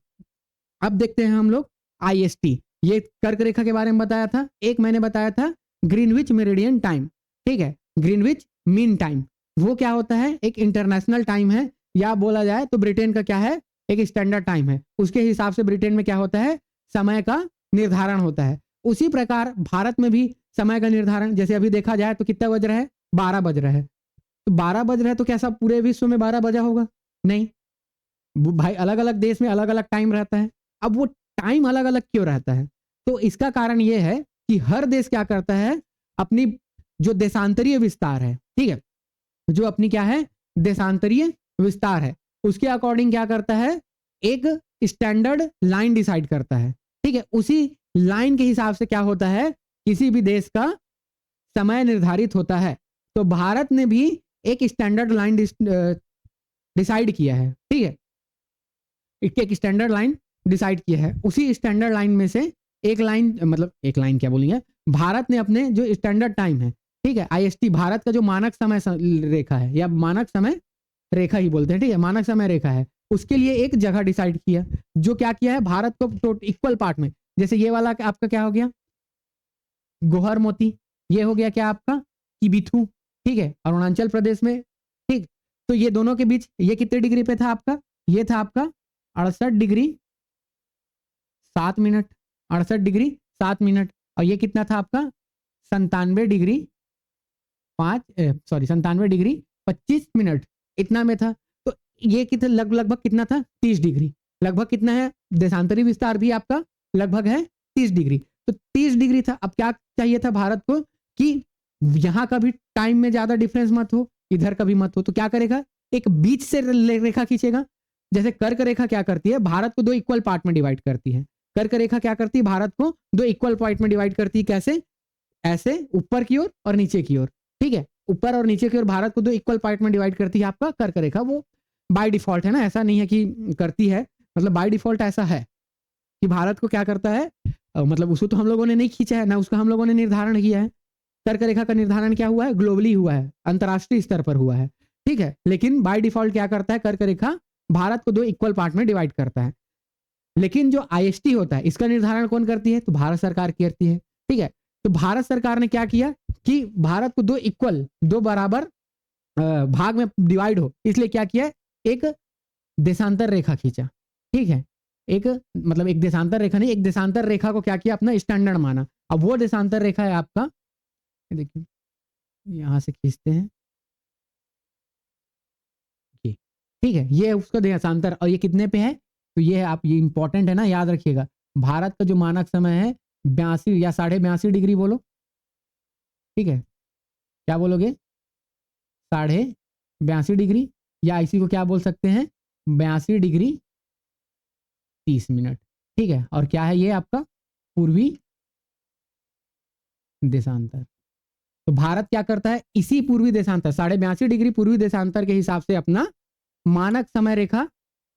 Speaker 1: अब देखते हैं हम लोग IST। ये कर्क रेखा के बारे में बताया था, एक मैंने बताया था ग्रीनविच मेरिडियन टाइम। ठीक है, ग्रीनविच मीन टाइम वो क्या होता है, एक इंटरनेशनल टाइम है, या बोला जाए तो ब्रिटेन का क्या है, एक स्टैंडर्ड टाइम है। उसके हिसाब से ब्रिटेन में क्या होता है, समय का निर्धारण होता है। उसी प्रकार भारत में भी समय का निर्धारण, जैसे अभी देखा जाए तो कितना बज रहा है, 12 बज रहा है। तो 12 बज रहा है तो क्या सब पूरे विश्व में 12 बजा होगा? नहीं भाई, अलग अलग देश में अलग अलग टाइम रहता है। अब वो टाइम अलग अलग क्यों रहता है? तो इसका कारण ये है कि हर देश क्या करता है, अपनी जो देशांतरीय विस्तार है, ठीक है, जो अपनी क्या है देशांतरीय विस्तार है, उसके अकॉर्डिंग क्या करता है, एक स्टैंडर्ड लाइन डिसाइड करता है। ठीक है, उसी लाइन के हिसाब से क्या होता है, किसी भी देश का समय निर्धारित होता है। तो भारत ने भी एक स्टैंडर्ड लाइन डिसाइड किया है। ठीक है, एक स्टैंडर्ड लाइन डिसाइड किया है। उसी स्टैंडर्ड लाइन में से एक लाइन, मतलब एक लाइन क्या बोलेंगे, भारत ने अपने जो स्टैंडर्ड टाइम है, ठीक है, IST भारत का जो मानक समय रेखा है, या मानक समय रेखा ही बोलते हैं, ठीक है, मानक समय रेखा है, उसके लिए एक जगह डिसाइड किया। जो क्या किया है, भारत को इक्वल पार्ट में, जैसे ये वाला आपका क्या हो गया, गोहर मोती, ये हो गया क्या आपका किबिथू, ठीक है, अरुणाचल प्रदेश में। ठीक, तो ये दोनों के बीच ये कितने डिग्री पे था आपका, ये था आपका 68 डिग्री 7 मिनट, 68 डिग्री 7 मिनट। और ये कितना था आपका 97 डिग्री 97 डिग्री 25 मिनट, इतना में था। तो ये कितना लगभग कितना था, 30 डिग्री, लगभग कितना है, देशांतरी विस्तार भी आपका लगभग है 30 डिग्री। तो 30 डिग्री था। अब क्या चाहिए था भारत को कि यहां का भी टाइम में ज्यादा डिफरेंस मत हो, इधर का भी मत हो। तो क्या करेगा, एक बीच से रेखा खींचेगा। जैसे कर्क रेखा क्या करती है, भारत को 2 इक्वल पार्ट में डिवाइड करती है। कर्क रेखा क्या करती है, भारत को 2 इक्वल पार्ट में डिवाइड करती है। कैसे, ऐसे ऊपर की ओर और नीचे की ओर। ठीक है, ऊपर और नीचे की ओर भारत को 2 इक्वल पार्ट में डिवाइड करती है आपका कर्क रेखा। वो बाय डिफॉल्ट है ना, ऐसा नहीं है कि करती है, मतलब बाय डिफॉल्ट ऐसा है कि भारत को क्या करता है, मतलब उसको तो हम लोगों ने नहीं खींचा है ना, उसका हम लोगों ने निर्धारण किया है। कर्क रेखा का निर्धारण क्या हुआ है, ग्लोबली हुआ है, अंतरराष्ट्रीय स्तर पर हुआ है। ठीक है, लेकिन बाय डिफॉल्ट क्या करता है, कर्क रेखा भारत को 2 इक्वल पार्ट में डिवाइड करता है। लेकिन जो IST होता है, इसका निर्धारण कौन करती है, तो भारत सरकार करती है। ठीक है, तो भारत सरकार ने क्या किया कि भारत को 2 बराबर भाग में डिवाइड हो, इसलिए क्या किया, एक देशांतर रेखा खींचा। ठीक है, एक मतलब एक देशांतर रेखा नहीं, एक देशांतर रेखा को क्या किया, अपना स्टैंडर्ड माना। अब वो देशांतर रेखा है आपका, देखिए यहां से खींचते हैं, ठीक है, ये उसका देशांतर, और ये कितने पे है, तो ये आप, ये इंपॉर्टेंट है ना, याद रखिएगा। भारत का जो मानक समय है 82 या 82.5 डिग्री बोलो। ठीक है, क्या बोलोगे, 82.5 डिग्री, या इसी को क्या बोल सकते हैं, 82 डिग्री 30 मिनट। ठीक है, और क्या है ये आपका पूर्वी देशांतर। तो भारत क्या करता है, इसी पूर्वी देशांतर 82.5 डिग्री पूर्वी देशांतर के हिसाब से अपना मानक समय रेखा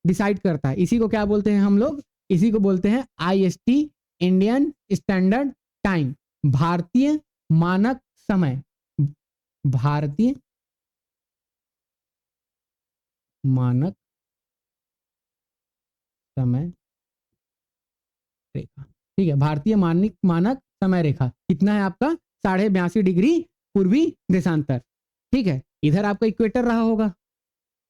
Speaker 1: डिसाइड करता है। इसी को क्या बोलते हैं हम लोग, इसी को बोलते हैं IST, इंडियन स्टैंडर्ड टाइम, भारतीय मानक समय, भारतीय मानक समय रेखा। ठीक है, भारतीय मानक समय रेखा कितना है आपका, 82.5 डिग्री पूर्वी देशांतर। ठीक है, इधर आपका इक्वेटर रहा होगा,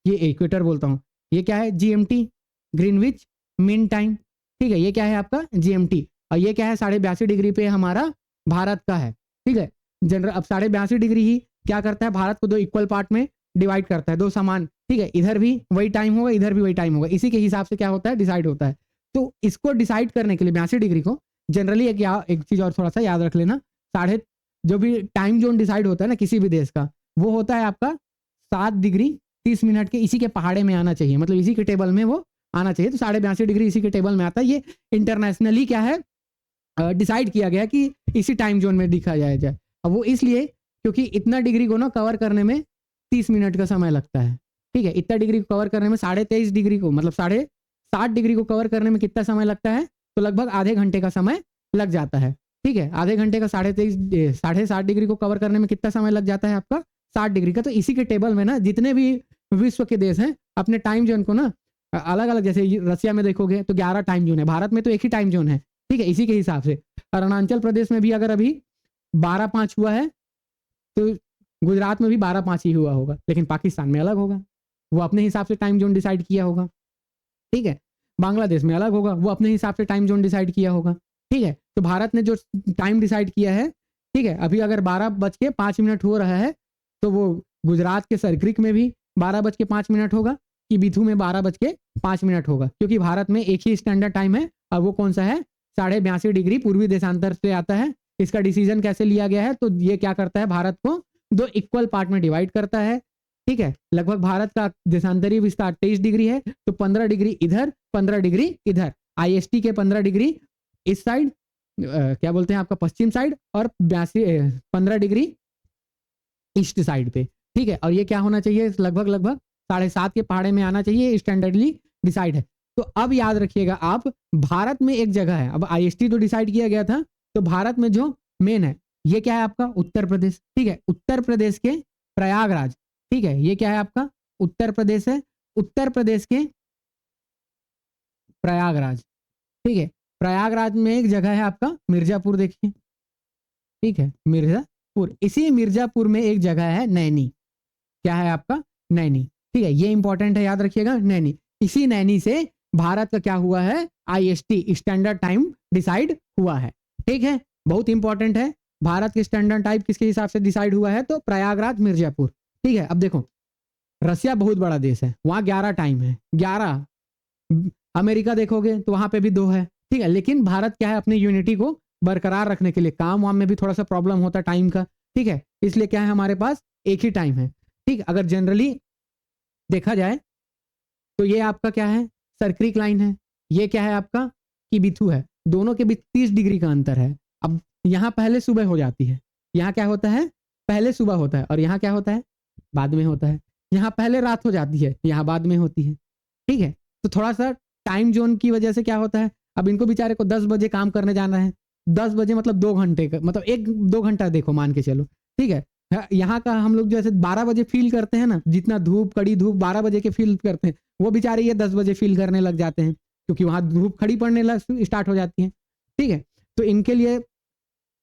Speaker 1: ये इक्वेटर बोलता हूं, ये क्या है, GMT, ग्रीनविच मीन टाइम। ठीक है, ये क्या है आपका GMT, और ये क्या है 82.5 डिग्री पे हमारा भारत का है। ठीक है, जनरल अब 82.5 डिग्री ही क्या करता है, भारत को 2 इक्वल पार्ट में डिवाइड करता है, 2 समान। ठीक है, इधर भी वही टाइम होगा, इधर भी वही टाइम होगा, इसी के हिसाब से क्या होता है, डिसाइड होता है। तो इसको डिसाइड करने के लिए 82 डिग्री को जनरली एक चीज और थोड़ा सा याद रख लेना, जो भी टाइम जोन डिसाइड होता है ना किसी भी देश का, वो होता है आपका 7 डिग्री 30 मिनट के, इसी के पहाड़े में आना चाहिए, मतलब इसी के टेबल में वो आना चाहिए। तो 82.5 डिग्री इसी के टेबल में आता है। ये इंटरनेशनली क्या है, डिसाइड किया गया कि इसी टाइम जोन में दिखा जाए। अब वो इसलिए क्योंकि इतना डिग्री को ना कवर करने में 30 मिनट का समय लगता है। ठीक है, इतना डिग्री को कवर करने में 23.5 डिग्री को, मतलब 60 डिग्री को कवर करने में कितना समय लगता है, तो लगभग आधे घंटे का समय लग जाता है। ठीक है, आधे घंटे का 60 डिग्री को कवर करने में कितना समय लग जाता है आपका? 60 डिग्री का। तो इसी के टेबल में ना जितने भी विश्व के देश हैं अपने टाइम जोन को ना अलग अलग, जैसे रसिया में देखोगे तो 11 टाइम जोन है, भारत में तो एक ही टाइम जोन है। ठीक है, इसी के हिसाब से अरुणाचल प्रदेश में भी अगर अभी 12:05 हुआ है तो गुजरात में भी 12:05 ही हुआ होगा, लेकिन पाकिस्तान में अलग होगा, वो अपने हिसाब से टाइम जोन डिसाइड किया होगा। ठीक है, बांग्लादेश में अलग होगा, वो अपने हिसाब से टाइम जोन डिसाइड किया होगा। ठीक है, तो भारत ने जो टाइम डिसाइड किया है, ठीक है, अभी अगर 12:05 हो रहा है तो वो गुजरात के सरक्रिक में भी 12:05 होगा, कि बिथू में 12:05 होगा, क्योंकि भारत में एक ही स्टैंडर्ड टाइम है और वो कौन सा है? 82.5 डिग्री पूर्वी देशांतर से आता है। इसका डिसीजन कैसे लिया गया है? तो ये क्या करता है, भारत को 2 इक्वल पार्ट में डिवाइड करता है। ठीक है, लगभग भारत का देशांतरीय विस्तार 23 डिग्री है, तो 15 डिग्री इधर, 15 डिग्री इधर, आईएसटी के 15 डिग्री इस साइड, क्या बोलते हैं आपका पश्चिम साइड, और 15 डिग्री ईस्ट साइड पे। ठीक है, और ये क्या होना चाहिए? लगभग 7:30 के पहाड़े में आना चाहिए, स्टैंडर्डली डिसाइड है। तो अब याद रखिएगा आप, भारत में एक जगह है, अब आईएसटी तो डिसाइड किया गया था, तो भारत में जो मेन है ये क्या है आपका? उत्तर प्रदेश। ठीक है, उत्तर प्रदेश के प्रयागराज। ठीक है, ये क्या है आपका? उत्तर प्रदेश है, उत्तर प्रदेश के प्रयागराज। ठीक है, प्रयागराज में एक जगह है आपका मिर्जापुर, देखिए। ठीक है, मिर्जापुर, इसी मिर्जापुर में एक जगह है नैनी। क्या है आपका? नैनी। ठीक है, ये इंपॉर्टेंट है, याद रखिएगा, नैनी। इसी नैनी से भारत का क्या हुआ है? आईएसटी स्टैंडर्ड टाइम डिसाइड हुआ है। ठीक है, बहुत इंपॉर्टेंट है। भारत के स्टैंडर्ड टाइम किसके हिसाब से डिसाइड हुआ है? तो प्रयागराज, मिर्जापुर। ठीक है, अब देखो, रसिया बहुत बड़ा देश है, वहां 11 टाइम है, 11। अमेरिका देखोगे तो वहां पे भी 2 है। ठीक है, लेकिन भारत क्या है, अपनी यूनिटी को बरकरार रखने के लिए, काम वाम में भी थोड़ा सा प्रॉब्लम होता है टाइम का। ठीक है, इसलिए क्या है, हमारे पास एक ही टाइम है। ठीक, अगर जनरली देखा जाए तो ये आपका क्या है? सर्क्रिक लाइन है। ये क्या है आपका? किबिथू है। दोनों के बीच 30 डिग्री का अंतर है। अब यहाँ पहले सुबह हो जाती है, यहाँ क्या होता है? पहले सुबह होता है, और यहाँ क्या होता है? बाद में होता है। यहाँ पहले रात हो जाती है, यहाँ बाद में होती है। ठीक है, तो थोड़ा सा टाइम जोन की वजह से क्या होता है, अब इनको बेचारे को 10 बजे काम करने जाना है, 10 बजे मतलब 2 घंटे का, मतलब 1-2 घंटा देखो मान के चलो। ठीक है, यहाँ का हम लोग जैसे 12 बजे फील करते हैं ना, जितना धूप, कड़ी धूप 12 बजे के फील करते हैं, वो बेचारे ये 10 बजे फील करने लग जाते हैं, क्योंकि वहां धूप खड़ी पड़ने लग स्टार्ट हो जाती है। ठीक है, तो इनके लिए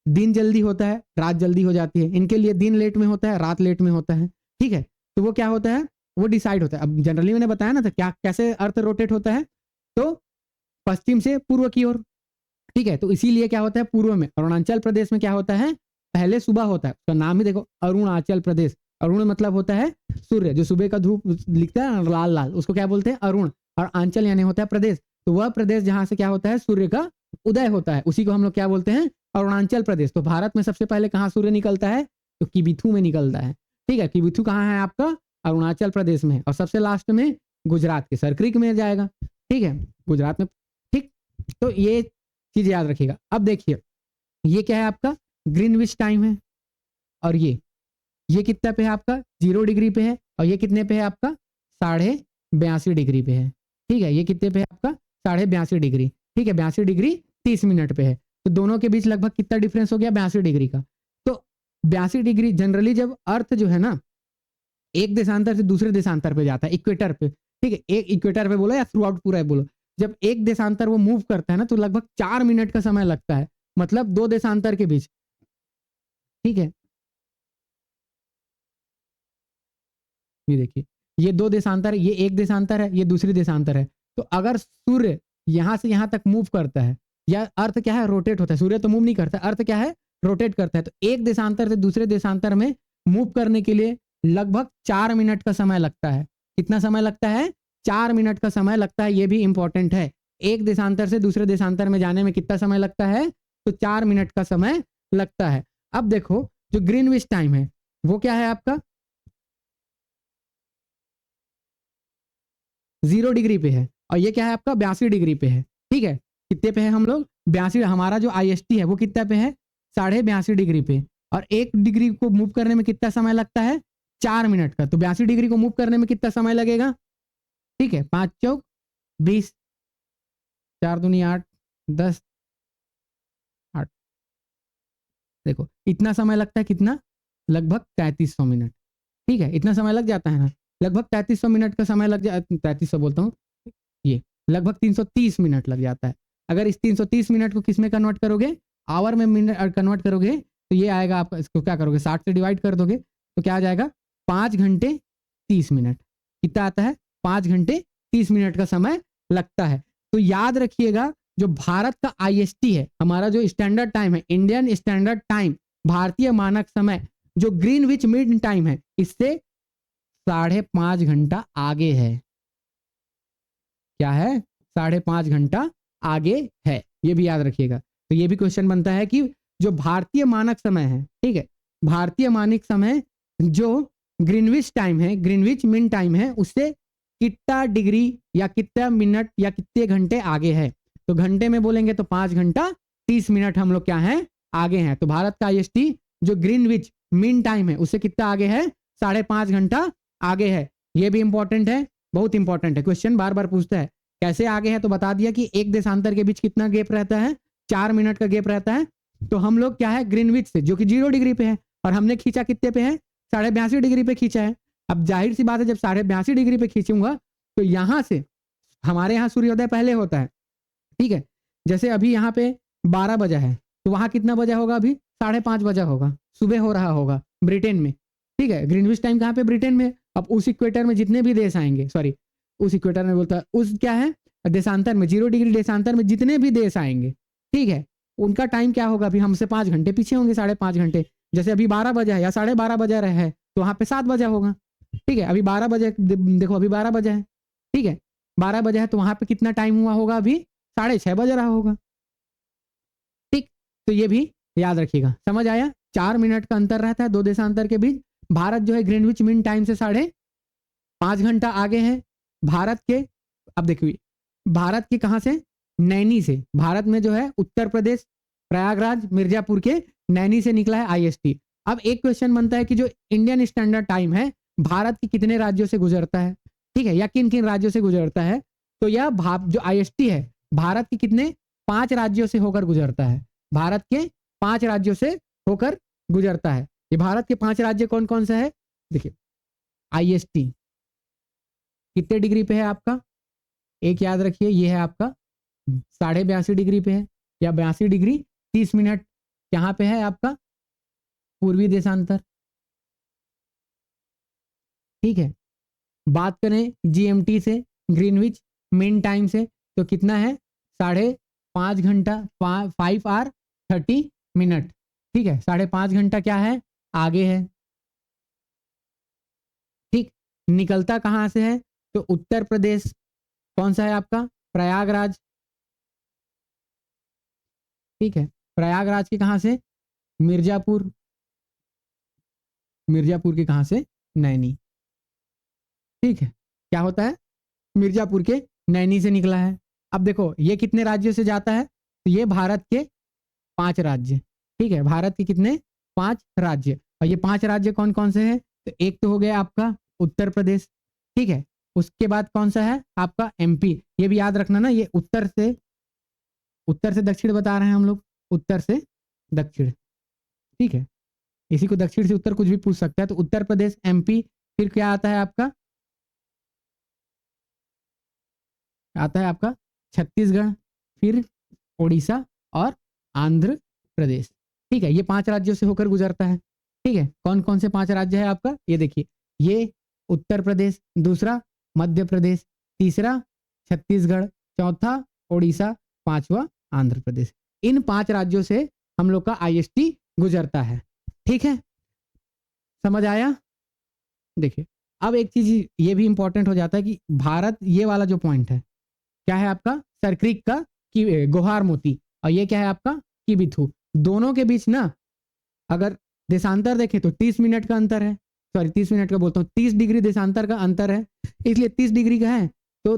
Speaker 1: दिन जल्दी होता है, रात जल्दी हो जाती है। इनके लिए दिन लेट में होता है, रात लेट में होता है। ठीक है, तो वो क्या होता है, वो डिसाइड होता है। अब जनरली मैंने बताया ना था क्या, कैसे अर्थ रोटेट होता है, तो पश्चिम से पूर्व की ओर। ठीक है, तो इसीलिए क्या होता है, पूर्व में अरुणाचल प्रदेश में क्या होता है, पहले सुबह होता है। उसका नाम ही देखो, अरुणाचल प्रदेश। अरुण मतलब होता है सूर्य, जो सुबह का धूप लिखता है लाल लाल, उसको क्या बोलते हैं? अरुण। और आंचल यानी होता है प्रदेश, तो वह प्रदेश जहां से क्या होता है, सूर्य का उदय होता है, उसी को हम लोग क्या बोलते हैं? अरुणाचल प्रदेश। तो भारत में सबसे पहले कहाँ सूर्य निकलता है? तो किबिथू में निकलता है। ठीक है, किबिथू कहाँ है आपका? अरुणाचल प्रदेश में। और सबसे लास्ट में गुजरात के सरक्रिक में जाएगा। ठीक है, गुजरात में। ठीक, तो ये चीज याद रखिएगा। अब देखिए, ये क्या है आपका? ग्रीनविच टाइम है, और ये कितना पे है आपका? 0 डिग्री पे है, और ये कितने पे है आपका? 82.5 डिग्री पे है। ठीक है, ये कितने पे है आपका? 82.5 डिग्री। ठीक है, 82 डिग्री 30 मिनट पे है, तो दोनों के बीच लगभग कितना डिफरेंस हो गया? 82 डिग्री का। तो 82 डिग्री जनरली जब अर्थ जो है ना एक देशांतर से दूसरे देशांतर पे जाता है, इक्वेटर पे। ठीक है, एक इक्वेटर पे बोलो या थ्रू आउट पूरा बोलो, जब एक देशांतर वो मूव करता है ना, तो लगभग 4 मिनट का समय लगता है, मतलब 2 देशांतर के बीच। ठीक है, ये देखिए, ये 2 देशांतर है, ये एक देशांतर है, ये दूसरी देशांतर है। तो अगर सूर्य यहां से यहां तक मूव करता है, या अर्थ क्या है, रोटेट होता है, सूर्य तो मूव नहीं करता, अर्थ क्या है, रोटेट करता है, तो एक देशांतर से दूसरे देशांतर में मूव करने के लिए लगभग 4 मिनट का समय लगता है। कितना समय लगता है? 4 मिनट का समय लगता है। ये भी इंपॉर्टेंट है, एक देशांतर से दूसरे देशांतर में जाने में कितना समय लगता है? तो 4 मिनट का समय लगता है। अब देखो, जो ग्रीनविच टाइम है वो क्या है आपका? 0 डिग्री पे है, और ये क्या है आपका? 82 डिग्री पे है। ठीक है, कितने पे है हम लोग? 82। हमारा जो आईएसटी है वो कितना पे है? 82.5 डिग्री पे। और 1 डिग्री को मूव करने में कितना समय लगता है? 4 मिनट का। तो 82 डिग्री को मूव करने में कितना समय लगेगा? ठीक है, 5 चौक 20, 4 दूनी 8, 10, देखो इतना समय लगता है, कितना, लगभग 3300 मिनट। ठीक है, इतना समय लग जाता है ना, लगभग 3300 मिनट का समय लग जा 3300 बोलता हूँ, ये लगभग 330 मिनट लग जाता है। अगर इस 330 मिनट को किस में कन्वर्ट करोगे, आवर में मिनट कन्वर्ट करोगे तो ये आएगा आपका, इसको क्या करोगे 60 से डिवाइड कर दोगे तो क्या आ जाएगा 5 घंटे 30 मिनट। कितना आता है, 5 घंटे 30 मिनट का समय लगता है। तो याद रखिएगा जो भारत का IST है, हमारा जो स्टैंडर्ड टाइम है, इंडियन स्टैंडर्ड टाइम, भारतीय मानक समय, जो ग्रीनविच मीन टाइम है, इससे 5.5 घंटा आगे है। क्या है, 5.5 घंटा आगे है, ये भी याद रखिएगा। तो ये भी क्वेश्चन बनता है कि जो भारतीय मानक समय है, ठीक है, भारतीय मानक समय जो ग्रीनविच टाइम है, ग्रीनविच मीन टाइम है, उससे कितना डिग्री या कितना मिनट या कितने घंटे आगे है। तो घंटे में बोलेंगे तो 5 घंटा 30 मिनट हम लोग क्या हैं, आगे हैं। तो भारत का IST जो ग्रीनविच मीन टाइम है उससे कितना आगे है, 5.5 घंटा आगे है। ये भी इंपॉर्टेंट है, बहुत इंपॉर्टेंट है, क्वेश्चन बार बार पूछता है कैसे आगे है। तो बता दिया कि एक देशांतर के बीच कितना गैप रहता है, 4 मिनट का गैप रहता है। तो हम लोग क्या है, ग्रीनविच से जो कि 0 डिग्री पे है, और हमने खींचा कितने पे है, 82.5 डिग्री पे खींचा है। अब जाहिर सी बात है, जब 82.5 डिग्री पे खींचूंगा तो यहां से हमारे यहाँ सूर्योदय पहले होता है, ठीक है। जैसे अभी यहाँ पे 12 बजा है, तो वहां कितना बजा होगा, अभी 5:30 बजा होगा, सुबह हो रहा होगा ब्रिटेन में, ठीक है। ग्रीनविच टाइम कहाँ पे, ब्रिटेन में। अब उस इक्वेटर में जितने भी देश आएंगे, सॉरी उस इक्वेटर में बोलता है, उस क्या है देशांतर में, 0 डिग्री देशांतर में जितने भी देश आएंगे, ठीक है, उनका टाइम क्या होगा, अभी हमसे 5 घंटे पीछे होंगे, 5.5 घंटे। जैसे अभी 12 बजा है या 12:30 बजा रहे हैं, तो वहां पे 7 बजा होगा, ठीक है। अभी 12 बजे, देखो अभी 12 बजा है, ठीक है, 12 बजा है, तो वहां पे कितना टाइम हुआ होगा, अभी 6:30 बज रहा होगा, ठीक। तो ये भी याद रखिएगा, समझ आया। 4 मिनट का अंतर रहता है दो देशांतर के बीच। भारत जो है ग्रीनविच मीन टाइम से 5.5 घंटा आगे है भारत के। अब देखिए भारत के कहां से, नैनी से। भारत में जो है उत्तर प्रदेश, प्रयागराज, मिर्जापुर के नैनी से निकला है IST। अब एक क्वेश्चन बनता है कि जो इंडियन स्टैंडर्ड टाइम है भारत के कितने राज्यों से गुजरता है, ठीक है, या किन किन राज्यों से गुजरता है। तो यह जो IST है भारत के कितने, 5 राज्यों से होकर गुजरता है। भारत के 5 राज्यों से होकर गुजरता है। ये भारत के 5 राज्य कौन कौन से है, देखिए IST कितने डिग्री पे है आपका, एक याद रखिए, ये है आपका 82.5 डिग्री पे है, या 82 डिग्री 30 मिनट यहाँ पे है आपका पूर्वी देशांतर, ठीक है। बात करें GMT से, ग्रीनविच मीन टाइम से, तो कितना है, 5.5 घंटा, 5 आवर 30 मिनट, ठीक है। 5.5 घंटा क्या है, आगे है, ठीक। निकलता कहाँ से है, तो उत्तर प्रदेश, कौन सा है आपका, प्रयागराज, ठीक है। प्रयागराज के कहां से, मिर्जापुर, मिर्जापुर के कहां से, नैनी, ठीक है। क्या होता है, मिर्जापुर के नैनी से निकला है। अब देखो ये कितने राज्यों से जाता है, तो ये भारत के 5 राज्य, ठीक है, भारत के कितने, 5 राज्य। और ये 5 राज्य कौन कौन से हैं, तो एक तो हो गया आपका उत्तर प्रदेश, ठीक है। उसके बाद कौन सा है आपका MP। ये भी याद रखना ना, ये उत्तर से दक्षिण बता रहे हैं हम लोग, उत्तर से दक्षिण, ठीक है। इसी को दक्षिण से उत्तर कुछ भी पूछ सकता है। तो उत्तर प्रदेश, MP, फिर क्या आता है आपका, छत्तीसगढ़, फिर उड़ीसा और आंध्र प्रदेश, ठीक है। ये 5 राज्यों से होकर गुजरता है, ठीक है। कौन कौन से 5 राज्य है आपका, ये देखिए, ये उत्तर प्रदेश, दूसरा मध्य प्रदेश, तीसरा छत्तीसगढ़, चौथा उड़ीसा, 5वां आंध्र प्रदेश। इन 5 राज्यों से हम लोग का IST गुजरता है, ठीक है, समझ आया। देखिए अब एक चीज ये भी इंपॉर्टेंट हो जाता है कि भारत, ये वाला जो पॉइंट है क्या है आपका, सरक्रिक का गोहार मोती, और ये क्या है आपका किबिथु। दोनों के बीच ना अगर देशांतर देखें तो 30 मिनट का अंतर है, सॉरी 30 मिनट का बोलता हूँ, 30 डिग्री देशांतर का अंतर है, इसलिए 30 डिग्री का है। तो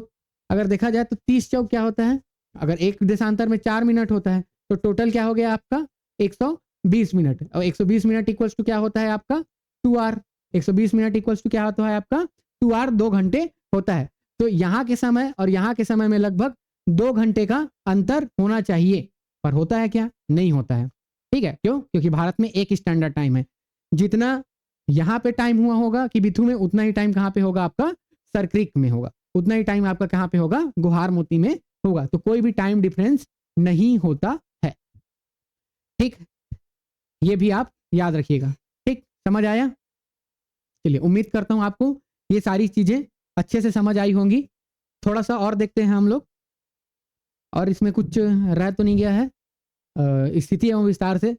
Speaker 1: अगर देखा जाए तो 30 चौक क्या होता है, अगर एक देशांतर में 4 मिनट होता है तो टोटल क्या हो गया आपका 120 मिनट, और 120 मिनट इक्वल्स टू क्या होता है आपका 2 आवर। 120 मिनट इक्वल्स टू क्या होता है आपका 2 आवर, 2 घंटे होता है। तो यहाँ के समय और यहाँ के समय में लगभग 2 घंटे का अंतर होना चाहिए, पर होता है क्या, नहीं होता है। ठीक है, क्यों? क्योंकि भारत में एक स्टैंडर्ड टाइम है। जितना यहाँ पे टाइम हुआ होगा कि बिथू में, उतना ही टाइम कहाँ पे होगा आपका सरक्रिक में होगा, उतना ही टाइम आपका कहाँ पे होगा गुहार मोती में होगा। तो कोई भी टाइम डिफरेंस नहीं होता है। ठीक, ये भी आप याद रखिएगा। ठीक, समझ आया? चलिए, उम्मीद करता हूं आपको ये सारी चीजें अच्छे से समझ आई होंगी। थोड़ा सा और देखते हैं हम लोग, और इसमें कुछ रह तो नहीं गया है स्थिति एवं विस्तार से।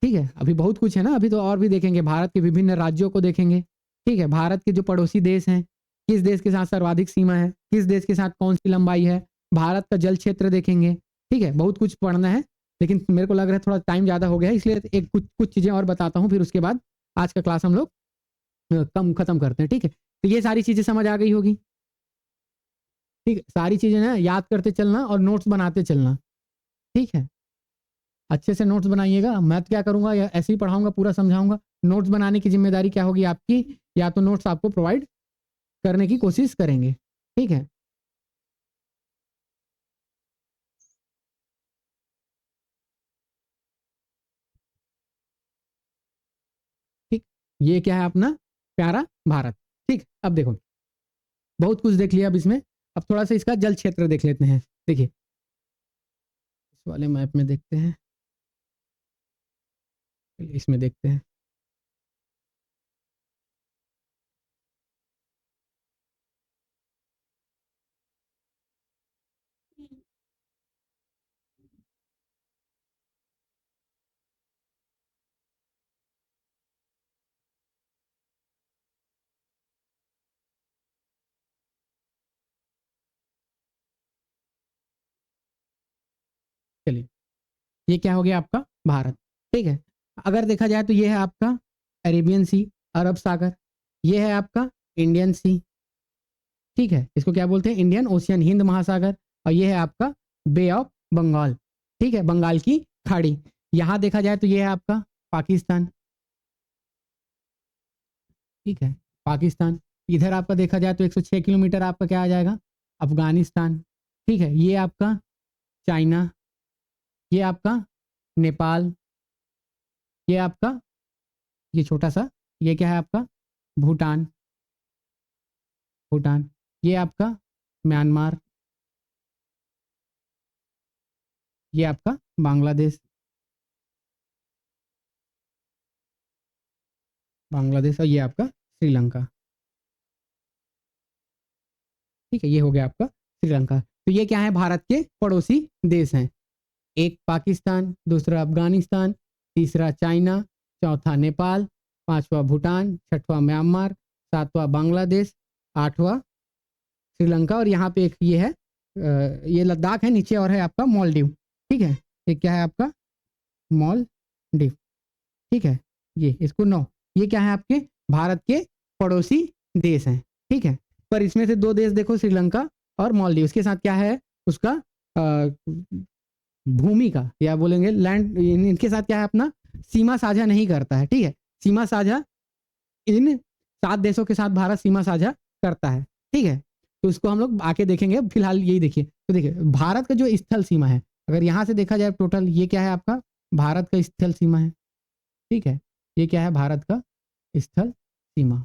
Speaker 1: ठीक है, अभी बहुत कुछ है ना, अभी तो और भी देखेंगे। भारत के विभिन्न राज्यों को देखेंगे। ठीक है, भारत के जो पड़ोसी देश हैं, किस देश के साथ सर्वाधिक सीमा है, किस देश के साथ कौन सी लंबाई है, भारत का जल क्षेत्र देखेंगे। ठीक है, बहुत कुछ पढ़ना है, लेकिन मेरे को लग रहा है थोड़ा टाइम ज़्यादा हो गया है, इसलिए एक कुछ चीज़ें और बताता हूँ, फिर उसके बाद आज का क्लास हम लोग कम खत्म करते हैं। ठीक है, तो ये सारी चीज़ें समझ आ गई होगी। ठीक है, सारी चीज़ें ना याद करते चलना और नोट्स बनाते चलना। ठीक है, अच्छे से नोट्स बनाइएगा। मैं तो क्या करूंगा, या ऐसे ही पढ़ाऊंगा, पूरा समझाऊंगा। नोट्स बनाने की जिम्मेदारी क्या होगी आपकी, या तो नोट्स आपको प्रोवाइड करने की कोशिश करेंगे। ठीक है, ठीक, ये क्या है अपना प्यारा भारत। ठीक, अब देखो, बहुत कुछ देख लिया अब इसमें। अब थोड़ा सा इसका जल क्षेत्र देख लेते हैं। देखिए, इस वाले मैप में देखते हैं, इसमें देखते हैं। चलिए, ये क्या हो गया आपका भारत। ठीक है, अगर देखा जाए तो ये है आपका अरेबियन सी, अरब सागर। ये है आपका इंडियन सी। ठीक है, इसको क्या बोलते हैं, इंडियन ओशियन, हिंद महासागर। और ये है आपका बे ऑफ बंगाल। ठीक है, बंगाल की खाड़ी। यहाँ देखा जाए तो ये है आपका पाकिस्तान। ठीक है, पाकिस्तान। इधर आपका देखा जाए तो 106 किलोमीटर आपका क्या आ जाएगा, अफगानिस्तान। ठीक है, ये आपका चाइना, ये आपका नेपाल, ये आपका, ये छोटा सा, ये क्या है आपका भूटान, भूटान। ये आपका म्यांमार, ये आपका बांग्लादेश, बांग्लादेश। और ये आपका श्रीलंका। ठीक है, ये हो गया आपका श्रीलंका। तो ये क्या है, भारत के पड़ोसी देश हैं। एक पाकिस्तान, दूसरा अफगानिस्तान, तीसरा चाइना, चौथा नेपाल, पांचवा भूटान, छठवां म्यांमार, सातवां बांग्लादेश, आठवां श्रीलंका। और यहाँ पे एक ये है ये लद्दाख है नीचे, और है आपका मालदीव। ठीक है, ये क्या है आपका मालदीव। ठीक है, ये इसको 9, ये क्या है आपके भारत के पड़ोसी देश हैं। ठीक है, पर इसमें से दो देश देखो, श्रीलंका और मालदीव, इसके साथ क्या है उसका भूमि का, या बोलेंगे लैंड, इनके साथ क्या है अपना सीमा साझा नहीं करता है। ठीक है, सीमा साझा इन 7 देशों के साथ भारत सीमा साझा करता है। ठीक है, तो इसको हम लोग आके देखेंगे, फिलहाल यही देखिए। तो देखिए, भारत का जो स्थल सीमा है, अगर यहाँ से देखा जाए टोटल, ये क्या है आपका भारत का स्थल सीमा है। ठीक है, ये क्या है भारत का स्थल सीमा,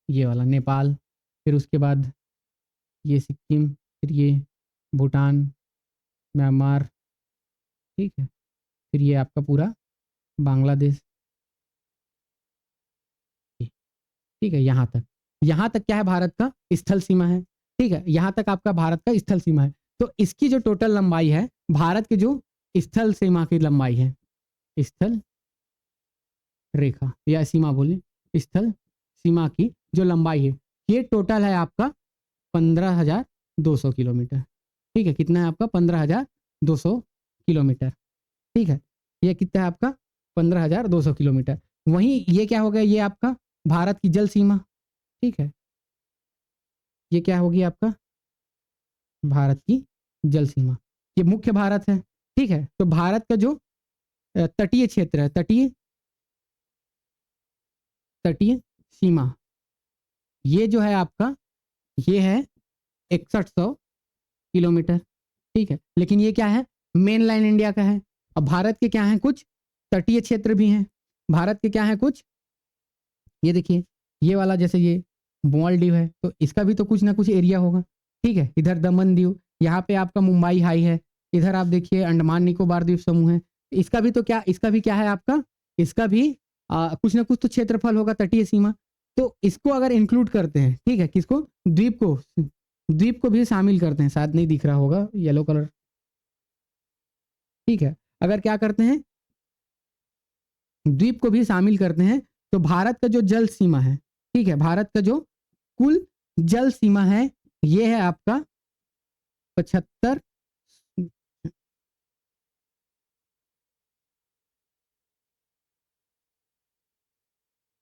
Speaker 1: ये वाला नेपाल, फिर उसके बाद ये सिक्किम, फिर ये भूटान, म्यांमार। ठीक है, फिर ये आपका पूरा बांग्लादेश। ठीक है, यहाँ तक क्या है भारत का स्थल सीमा है। ठीक है, यहाँ तक आपका भारत का स्थल सीमा है। तो इसकी जो टोटल लंबाई है, भारत की जो स्थल सीमा की लंबाई है, स्थल रेखा या सीमा बोले, स्थल सीमा की जो लंबाई है, ये टोटल है आपका 15,200 किलोमीटर। ठीक है, कितना है आपका 15,200 किलोमीटर। ठीक है, ये कितना है आपका 15,200 किलोमीटर। वहीं ये क्या हो गया, ये आपका भारत की जल सीमा। ठीक है, ये क्या होगी आपका भारत की जल सीमा, ये मुख्य भारत है। ठीक है, तो भारत का जो तटीय क्षेत्र है, तटीय तटीय सीमा, ये जो है आपका, ये है 6100 किलोमीटर। ठीक है, लेकिन ये क्या है मेन लाइन इंडिया का है। और भारत के क्या है, कुछ तटीय क्षेत्र भी हैं। भारत के क्या है कुछ, ये देखिए ये वाला जैसे ये मालदीव है, तो इसका भी तो कुछ ना कुछ एरिया होगा, ठीक है। इधर दमन दीव, यहाँ पे आपका मुंबई हाई है, इधर आप देखिए अंडमान निकोबार द्वीप समूह है, इसका भी तो क्या, इसका भी क्या है आपका, इसका भी कुछ ना कुछ तो क्षेत्रफल होगा, तटीय सीमा। तो इसको अगर इंक्लूड करते हैं, ठीक है, किसको, द्वीप को भी शामिल करते हैं, शायद नहीं दिख रहा होगा येलो कलर, ठीक है। अगर क्या करते हैं, द्वीप को भी शामिल करते हैं, तो भारत का जो जल सीमा है, ठीक है, भारत का जो कुल जल सीमा है ये है आपका 75,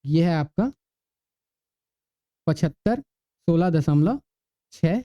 Speaker 1: ये है आपका 75 16.6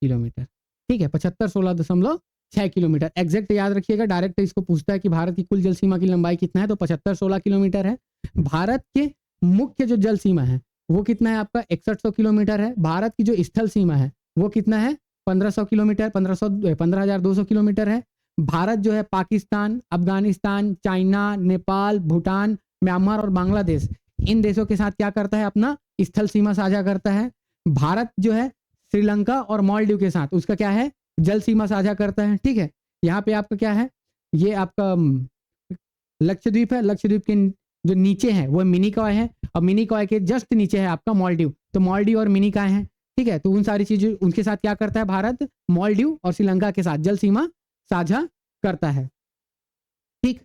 Speaker 1: किलोमीटर, ठीक है, 75 16.6 किलोमीटर। एग्जैक्ट याद रखिएगा, डायरेक्ट इसको पूछता है कि भारत की कुल जल सीमा की लंबाई कितना है, तो 75 16 किलोमीटर है। भारत के मुख्य जो जल सीमा है वो कितना है आपका 6100 किलोमीटर है। भारत की जो स्थल सीमा है वो कितना है 1500 किलोमीटर, 15,200 किलोमीटर है। भारत जो है पाकिस्तान, अफगानिस्तान, चाइना, नेपाल, भूटान, म्यांमार और बांग्लादेश, इन देशों के साथ क्या करता है, अपना स्थल सीमा साझा करता है। भारत जो है श्रीलंका और मालदीव के साथ उसका क्या है, जल सीमा साझा करता है, ठीक है। यहाँ पे आपका क्या है, ये आपका लक्षद्वीप है, लक्षद्वीप के जो नीचे है वो मिनी कॉय है, और मिनी कॉय के जस्ट नीचे है आपका मालदीव, तो मालदीव और मिनी कॉय है, ठीक है। तो उन सारी चीजें उनके साथ क्या करता है भारत, मालदीव और श्रीलंका के साथ जल सीमा साझा करता है, ठीक।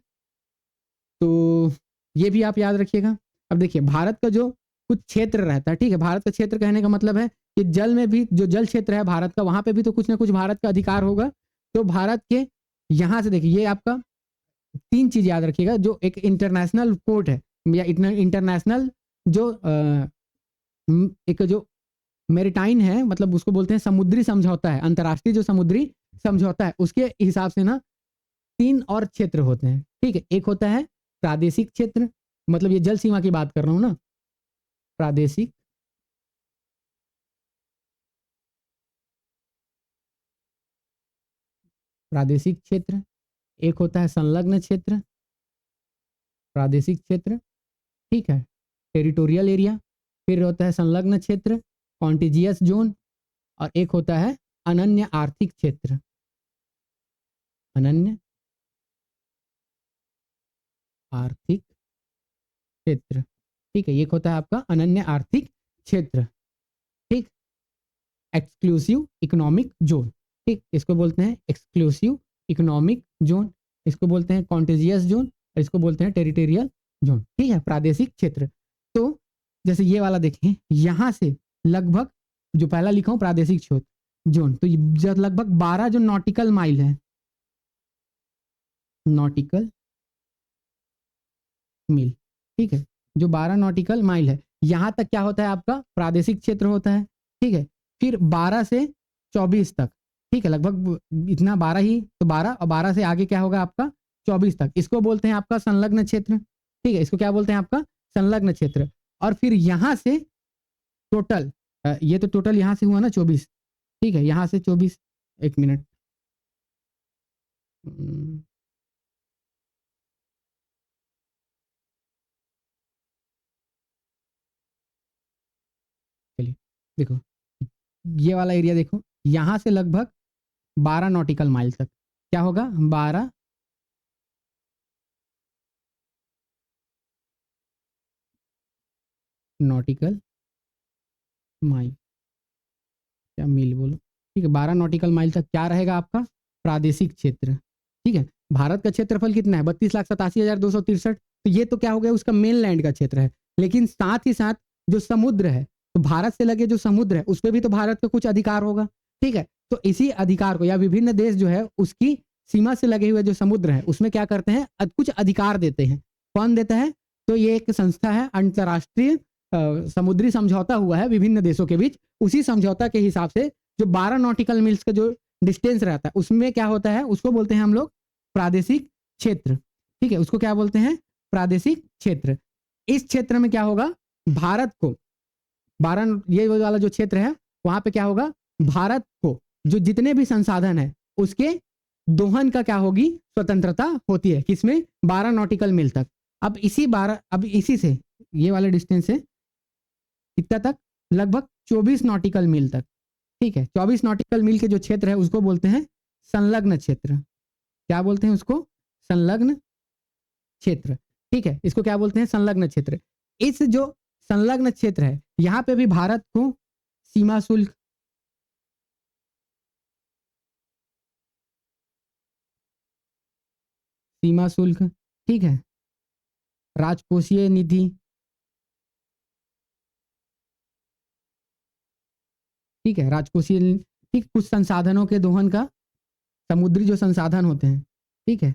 Speaker 1: तो ये भी आप याद रखिएगा। अब देखिए भारत का जो कुछ क्षेत्र रहता है, ठीक है, भारत का क्षेत्र कहने का मतलब है कि जल में भी जो जल क्षेत्र है भारत का, वहां पे भी तो कुछ ना कुछ भारत का अधिकार होगा। तो भारत के यहां से देखिए, ये आपका 3 चीज याद रखिएगा, जो एक इंटरनेशनल कोर्ट है या इंटरनेशनल जो एक जो मेरिटाइन है, मतलब उसको बोलते हैं समुद्री समझौता है, अंतर्राष्ट्रीय जो समुद्री समझौता है, उसके हिसाब से ना 3 और क्षेत्र होते हैं, ठीक है। एक होता है प्रादेशिक क्षेत्र, मतलब ये जल सीमा की बात कर रहा हूं ना, प्रादेशिक प्रादेशिक क्षेत्र। एक होता है संलग्न क्षेत्र, प्रादेशिक क्षेत्र, ठीक है, टेरिटोरियल एरिया। फिर होता है संलग्न क्षेत्र, कॉन्टिजियस जोन। और एक होता है अनन्य आर्थिक क्षेत्र, अनन्य आर्थिक क्षेत्र, ठीक है। एक होता है आपका अनन्य आर्थिक क्षेत्र, ठीक। एक्सक्लूसिव इकोनॉमिक जोन, ठीक, इसको बोलते हैं एक्सक्लूसिव इकोनॉमिक जोन, इसको बोलते हैं कॉन्टिजियस जोन, और इसको बोलते हैं टेरिटोरियल जोन, ठीक है, प्रादेशिक क्षेत्र। तो जैसे ये वाला देखें, यहां से लगभग जो पहला लिखा हूं प्रादेशिक जोन, तो लगभग 12 जो नॉटिकल माइल है, नॉटिकल मील, ठीक है, जो 12 नॉटिकल माइल है, यहां तक क्या होता है आपका प्रादेशिक क्षेत्र होता है, ठीक है। फिर 12 से 24 तक, ठीक है, लगभग इतना 12 ही, तो 12 और 12 से आगे क्या होगा आपका 24 तक, इसको बोलते हैं आपका संलग्न क्षेत्र, ठीक है, इसको क्या बोलते हैं आपका संलग्न क्षेत्र। और फिर यहां से टोटल, ये तो टोटल यहां से हुआ ना 24, ठीक है, यहां से 24, एक मिनट, चलिए देखो ये वाला एरिया देखो, यहां से लगभग 12 नॉटिकल माइल तक क्या होगा, 12 नॉटिकल माइल, क्या मील बोलो, ठीक है, 12 नॉटिकल माइल तक क्या रहेगा आपका प्रादेशिक क्षेत्र, ठीक है। भारत का क्षेत्रफल कितना है 32,87,263, तो ये तो क्या हो गया उसका मेन लैंड का क्षेत्र है। लेकिन साथ ही साथ जो समुद्र है, तो भारत से लगे जो समुद्र है उस पर भी तो भारत का कुछ अधिकार होगा, ठीक है। तो इसी अधिकार को, या विभिन्न देश जो है उसकी सीमा से लगे हुए जो समुद्र है उसमें क्या करते हैं, कुछ अधिकार देते हैं। कौन देता है, तो ये एक संस्था है, अंतर्राष्ट्रीय समुद्री समझौता हुआ है विभिन्न देशों के बीच, उसी समझौता के हिसाब से जो 12 नॉटिकल मील्स का जो डिस्टेंस रहता है उसमें क्या होता है, उसको बोलते हैं हम लोग प्रादेशिक क्षेत्र, ठीक है, उसको क्या बोलते हैं प्रादेशिक क्षेत्र। इस क्षेत्र में क्या होगा, भारत को 12 ये वाला जो क्षेत्र है वहां पे क्या होगा, भारत को जो जितने भी संसाधन है उसके दोहन का क्या होगी, स्वतंत्रता होती है। किसमें, 12 नॉटिकल मील तक। अब इसी से ये वाला डिस्टेंस है कितना तक, लगभग 24 नॉटिकल मील तक। ठीक है, 24 नॉटिकल मील के जो क्षेत्र है उसको बोलते हैं संलग्न क्षेत्र। क्या बोलते हैं उसको, संलग्न क्षेत्र। ठीक है, इसको क्या बोलते हैं, संलग्न क्षेत्र। इस जो संलग्न क्षेत्र है यहाँ पे भी भारत को सीमा शुल्क, ठीक है, राजकोषीय निधि, ठीक है, राजकोषीय, ठीक, कुछ संसाधनों के दोहन का, समुद्री जो संसाधन होते हैं, ठीक है,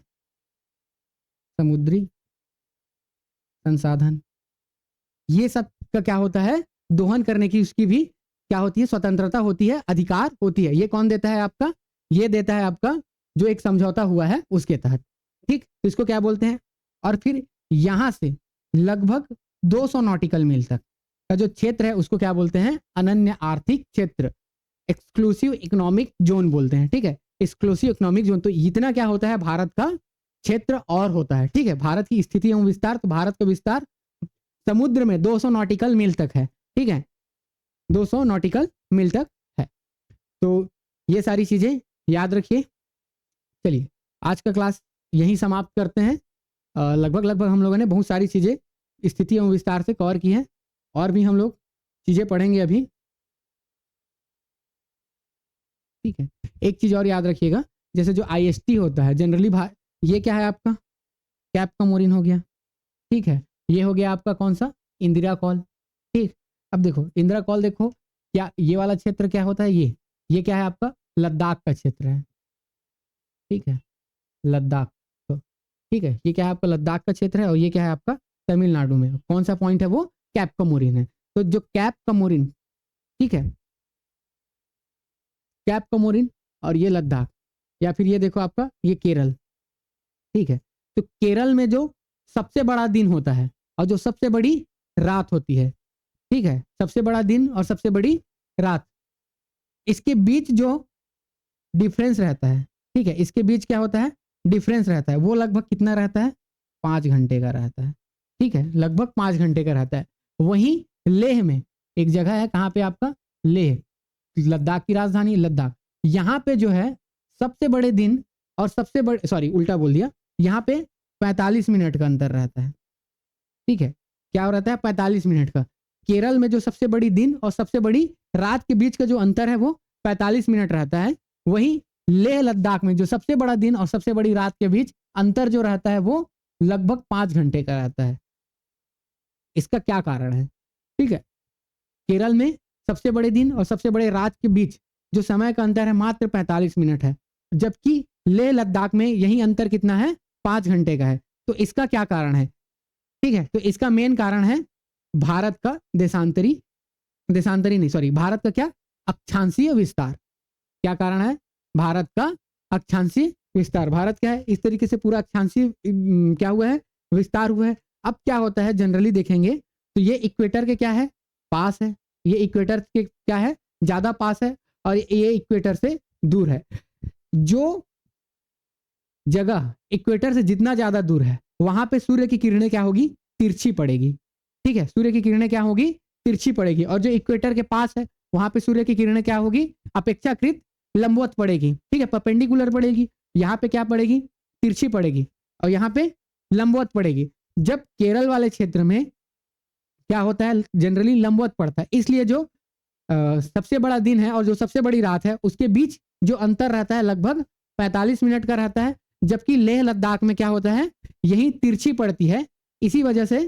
Speaker 1: समुद्री संसाधन, ये सब का क्या होता है, दोहन करने की उसकी भी क्या होती है, स्वतंत्रता होती है, अधिकार होती है। ये कौन देता है आपका, ये देता है आपका जो एक समझौता हुआ है उसके तहत। ठीक, तो इसको क्या बोलते हैं। और फिर यहां से लगभग 200 नॉटिकल मील तक का जो क्षेत्र है उसको क्या बोलते हैं, अनन्य आर्थिक क्षेत्र, एक्सक्लूसिव इकोनॉमिक जोन बोलते हैं। ठीक है, एक्सक्लूसिव इकोनॉमिक जोन। तो इतना क्या होता है, भारत का क्षेत्र और होता है। ठीक है, भारत की स्थिति एवं विस्तार, तो भारत का विस्तार समुद्र में 200 नॉटिकल मील तक है। ठीक है, 200 नॉटिकल मील तक है। तो ये सारी चीजें याद रखिए। चलिए आज का क्लास यहीं समाप्त करते हैं। लगभग हम लोगों ने बहुत सारी चीजें स्थिति एवं विस्तार से कवर की हैं, और भी हम लोग चीजें पढ़ेंगे अभी। ठीक है, एक चीज और याद रखिएगा, जैसे जो IST होता है जनरली, ये क्या है आपका, कैप्का मोरिन हो गया। ठीक है, ये हो गया आपका कौन सा, इंदिरा कॉल। ठीक, अब देखो इंदिरा कॉल, देखो क्या ये वाला क्षेत्र क्या होता है, ये क्या है आपका, लद्दाख का क्षेत्र है। ठीक है, लद्दाख, तो ठीक है, ये क्या है आपका, लद्दाख का क्षेत्र है। और ये क्या है आपका, तमिलनाडु में कौन सा पॉइंट है, वो कैप्का मोरिन है। तो जो कैप्का मोरिन, ठीक है, कैप्का मोरिन और ये लद्दाख, या फिर ये देखो आपका ये केरल। ठीक है, तो केरल में जो सबसे बड़ा दिन होता है और जो सबसे बड़ी रात होती है, ठीक है, सबसे बड़ा दिन और सबसे बड़ी रात, इसके बीच जो डिफरेंस रहता है, ठीक है, इसके बीच क्या होता है, डिफरेंस रहता है, वो लगभग कितना रहता है, 5 घंटे का रहता है। ठीक है, लगभग 5 घंटे का रहता है। वहीं लेह में एक जगह है, कहाँ पे आपका, लेह, लद्दाख की राजधानी लद्दाख, यहाँ पे जो है सबसे बड़े दिन और सबसे बड़े, सॉरी उल्टा बोल दिया, यहाँ पे 45 मिनट का अंतर रहता है। ठीक है, क्या रहता है, 45 मिनट का। केरल में जो सबसे बड़ी दिन और सबसे बड़ी रात के बीच का जो अंतर है वो 45 मिनट रहता है। वहीं लेह लद्दाख में जो सबसे बड़ा दिन और सबसे बड़ी रात के बीच अंतर जो रहता है वो लगभग 5 घंटे का रहता है। इसका क्या कारण है, ठीक है, केरल में सबसे बड़े दिन और सबसे बड़े रात के बीच जो समय का अंतर है मात्र 45 मिनट है, जबकि लेह लद्दाख में यही अंतर कितना है, 5 घंटे का है। तो इसका क्या कारण है, ठीक है, तो इसका मेन कारण है भारत का देशांतरी नहीं, सॉरी, भारत का क्या, अक्षांशीय विस्तार। क्या कारण है, भारत का अक्षांशीय विस्तार। भारत क्या है, इस तरीके से पूरा अक्षांशीय क्या हुआ है, विस्तार हुआ है। अब क्या होता है, जनरली देखेंगे तो ये इक्वेटर के क्या है, पास है, ये इक्वेटर के क्या है, ज्यादा पास है, और ये इक्वेटर से दूर है। जो जगह इक्वेटर से जितना ज्यादा दूर है वहां पे सूर्य की किरणें क्या होगी, तिरछी पड़ेगी। ठीक है, सूर्य की किरणें क्या होगी, तिरछी पड़ेगी। और जो इक्वेटर के पास है वहां पे सूर्य की किरणें क्या होगी, अपेक्षाकृत लंबवत पड़ेगी। ठीक है, परपेंडिकुलर पड़ेगी। यहाँ पे क्या पड़ेगी, तिरछी पड़ेगी, और यहाँ पे लंबवत पड़ेगी। जब केरल वाले क्षेत्र में क्या होता है, जनरली लंबवत पड़ता है। इसलिए जो सबसे बड़ा दिन है और जो सबसे बड़ी रात है उसके बीच जो अंतर रहता है लगभग 45 मिनट का रहता है। जबकि लेह लद्दाख में क्या होता है, यही तिरछी पड़ती है, इसी वजह से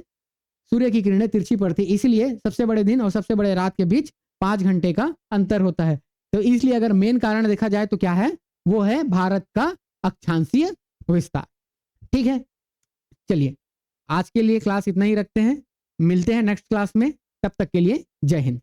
Speaker 1: सूर्य की किरणें तिरछी पड़ती है, इसलिए सबसे बड़े दिन और सबसे बड़े रात के बीच 5 घंटे का अंतर होता है। तो इसलिए अगर मेन कारण देखा जाए तो क्या है, वो है भारत का अक्षांशीय विस्तार। ठीक है, चलिए आज के लिए क्लास इतना ही रखते हैं, मिलते हैं नेक्स्ट क्लास में, तब तक के लिए जय हिंद।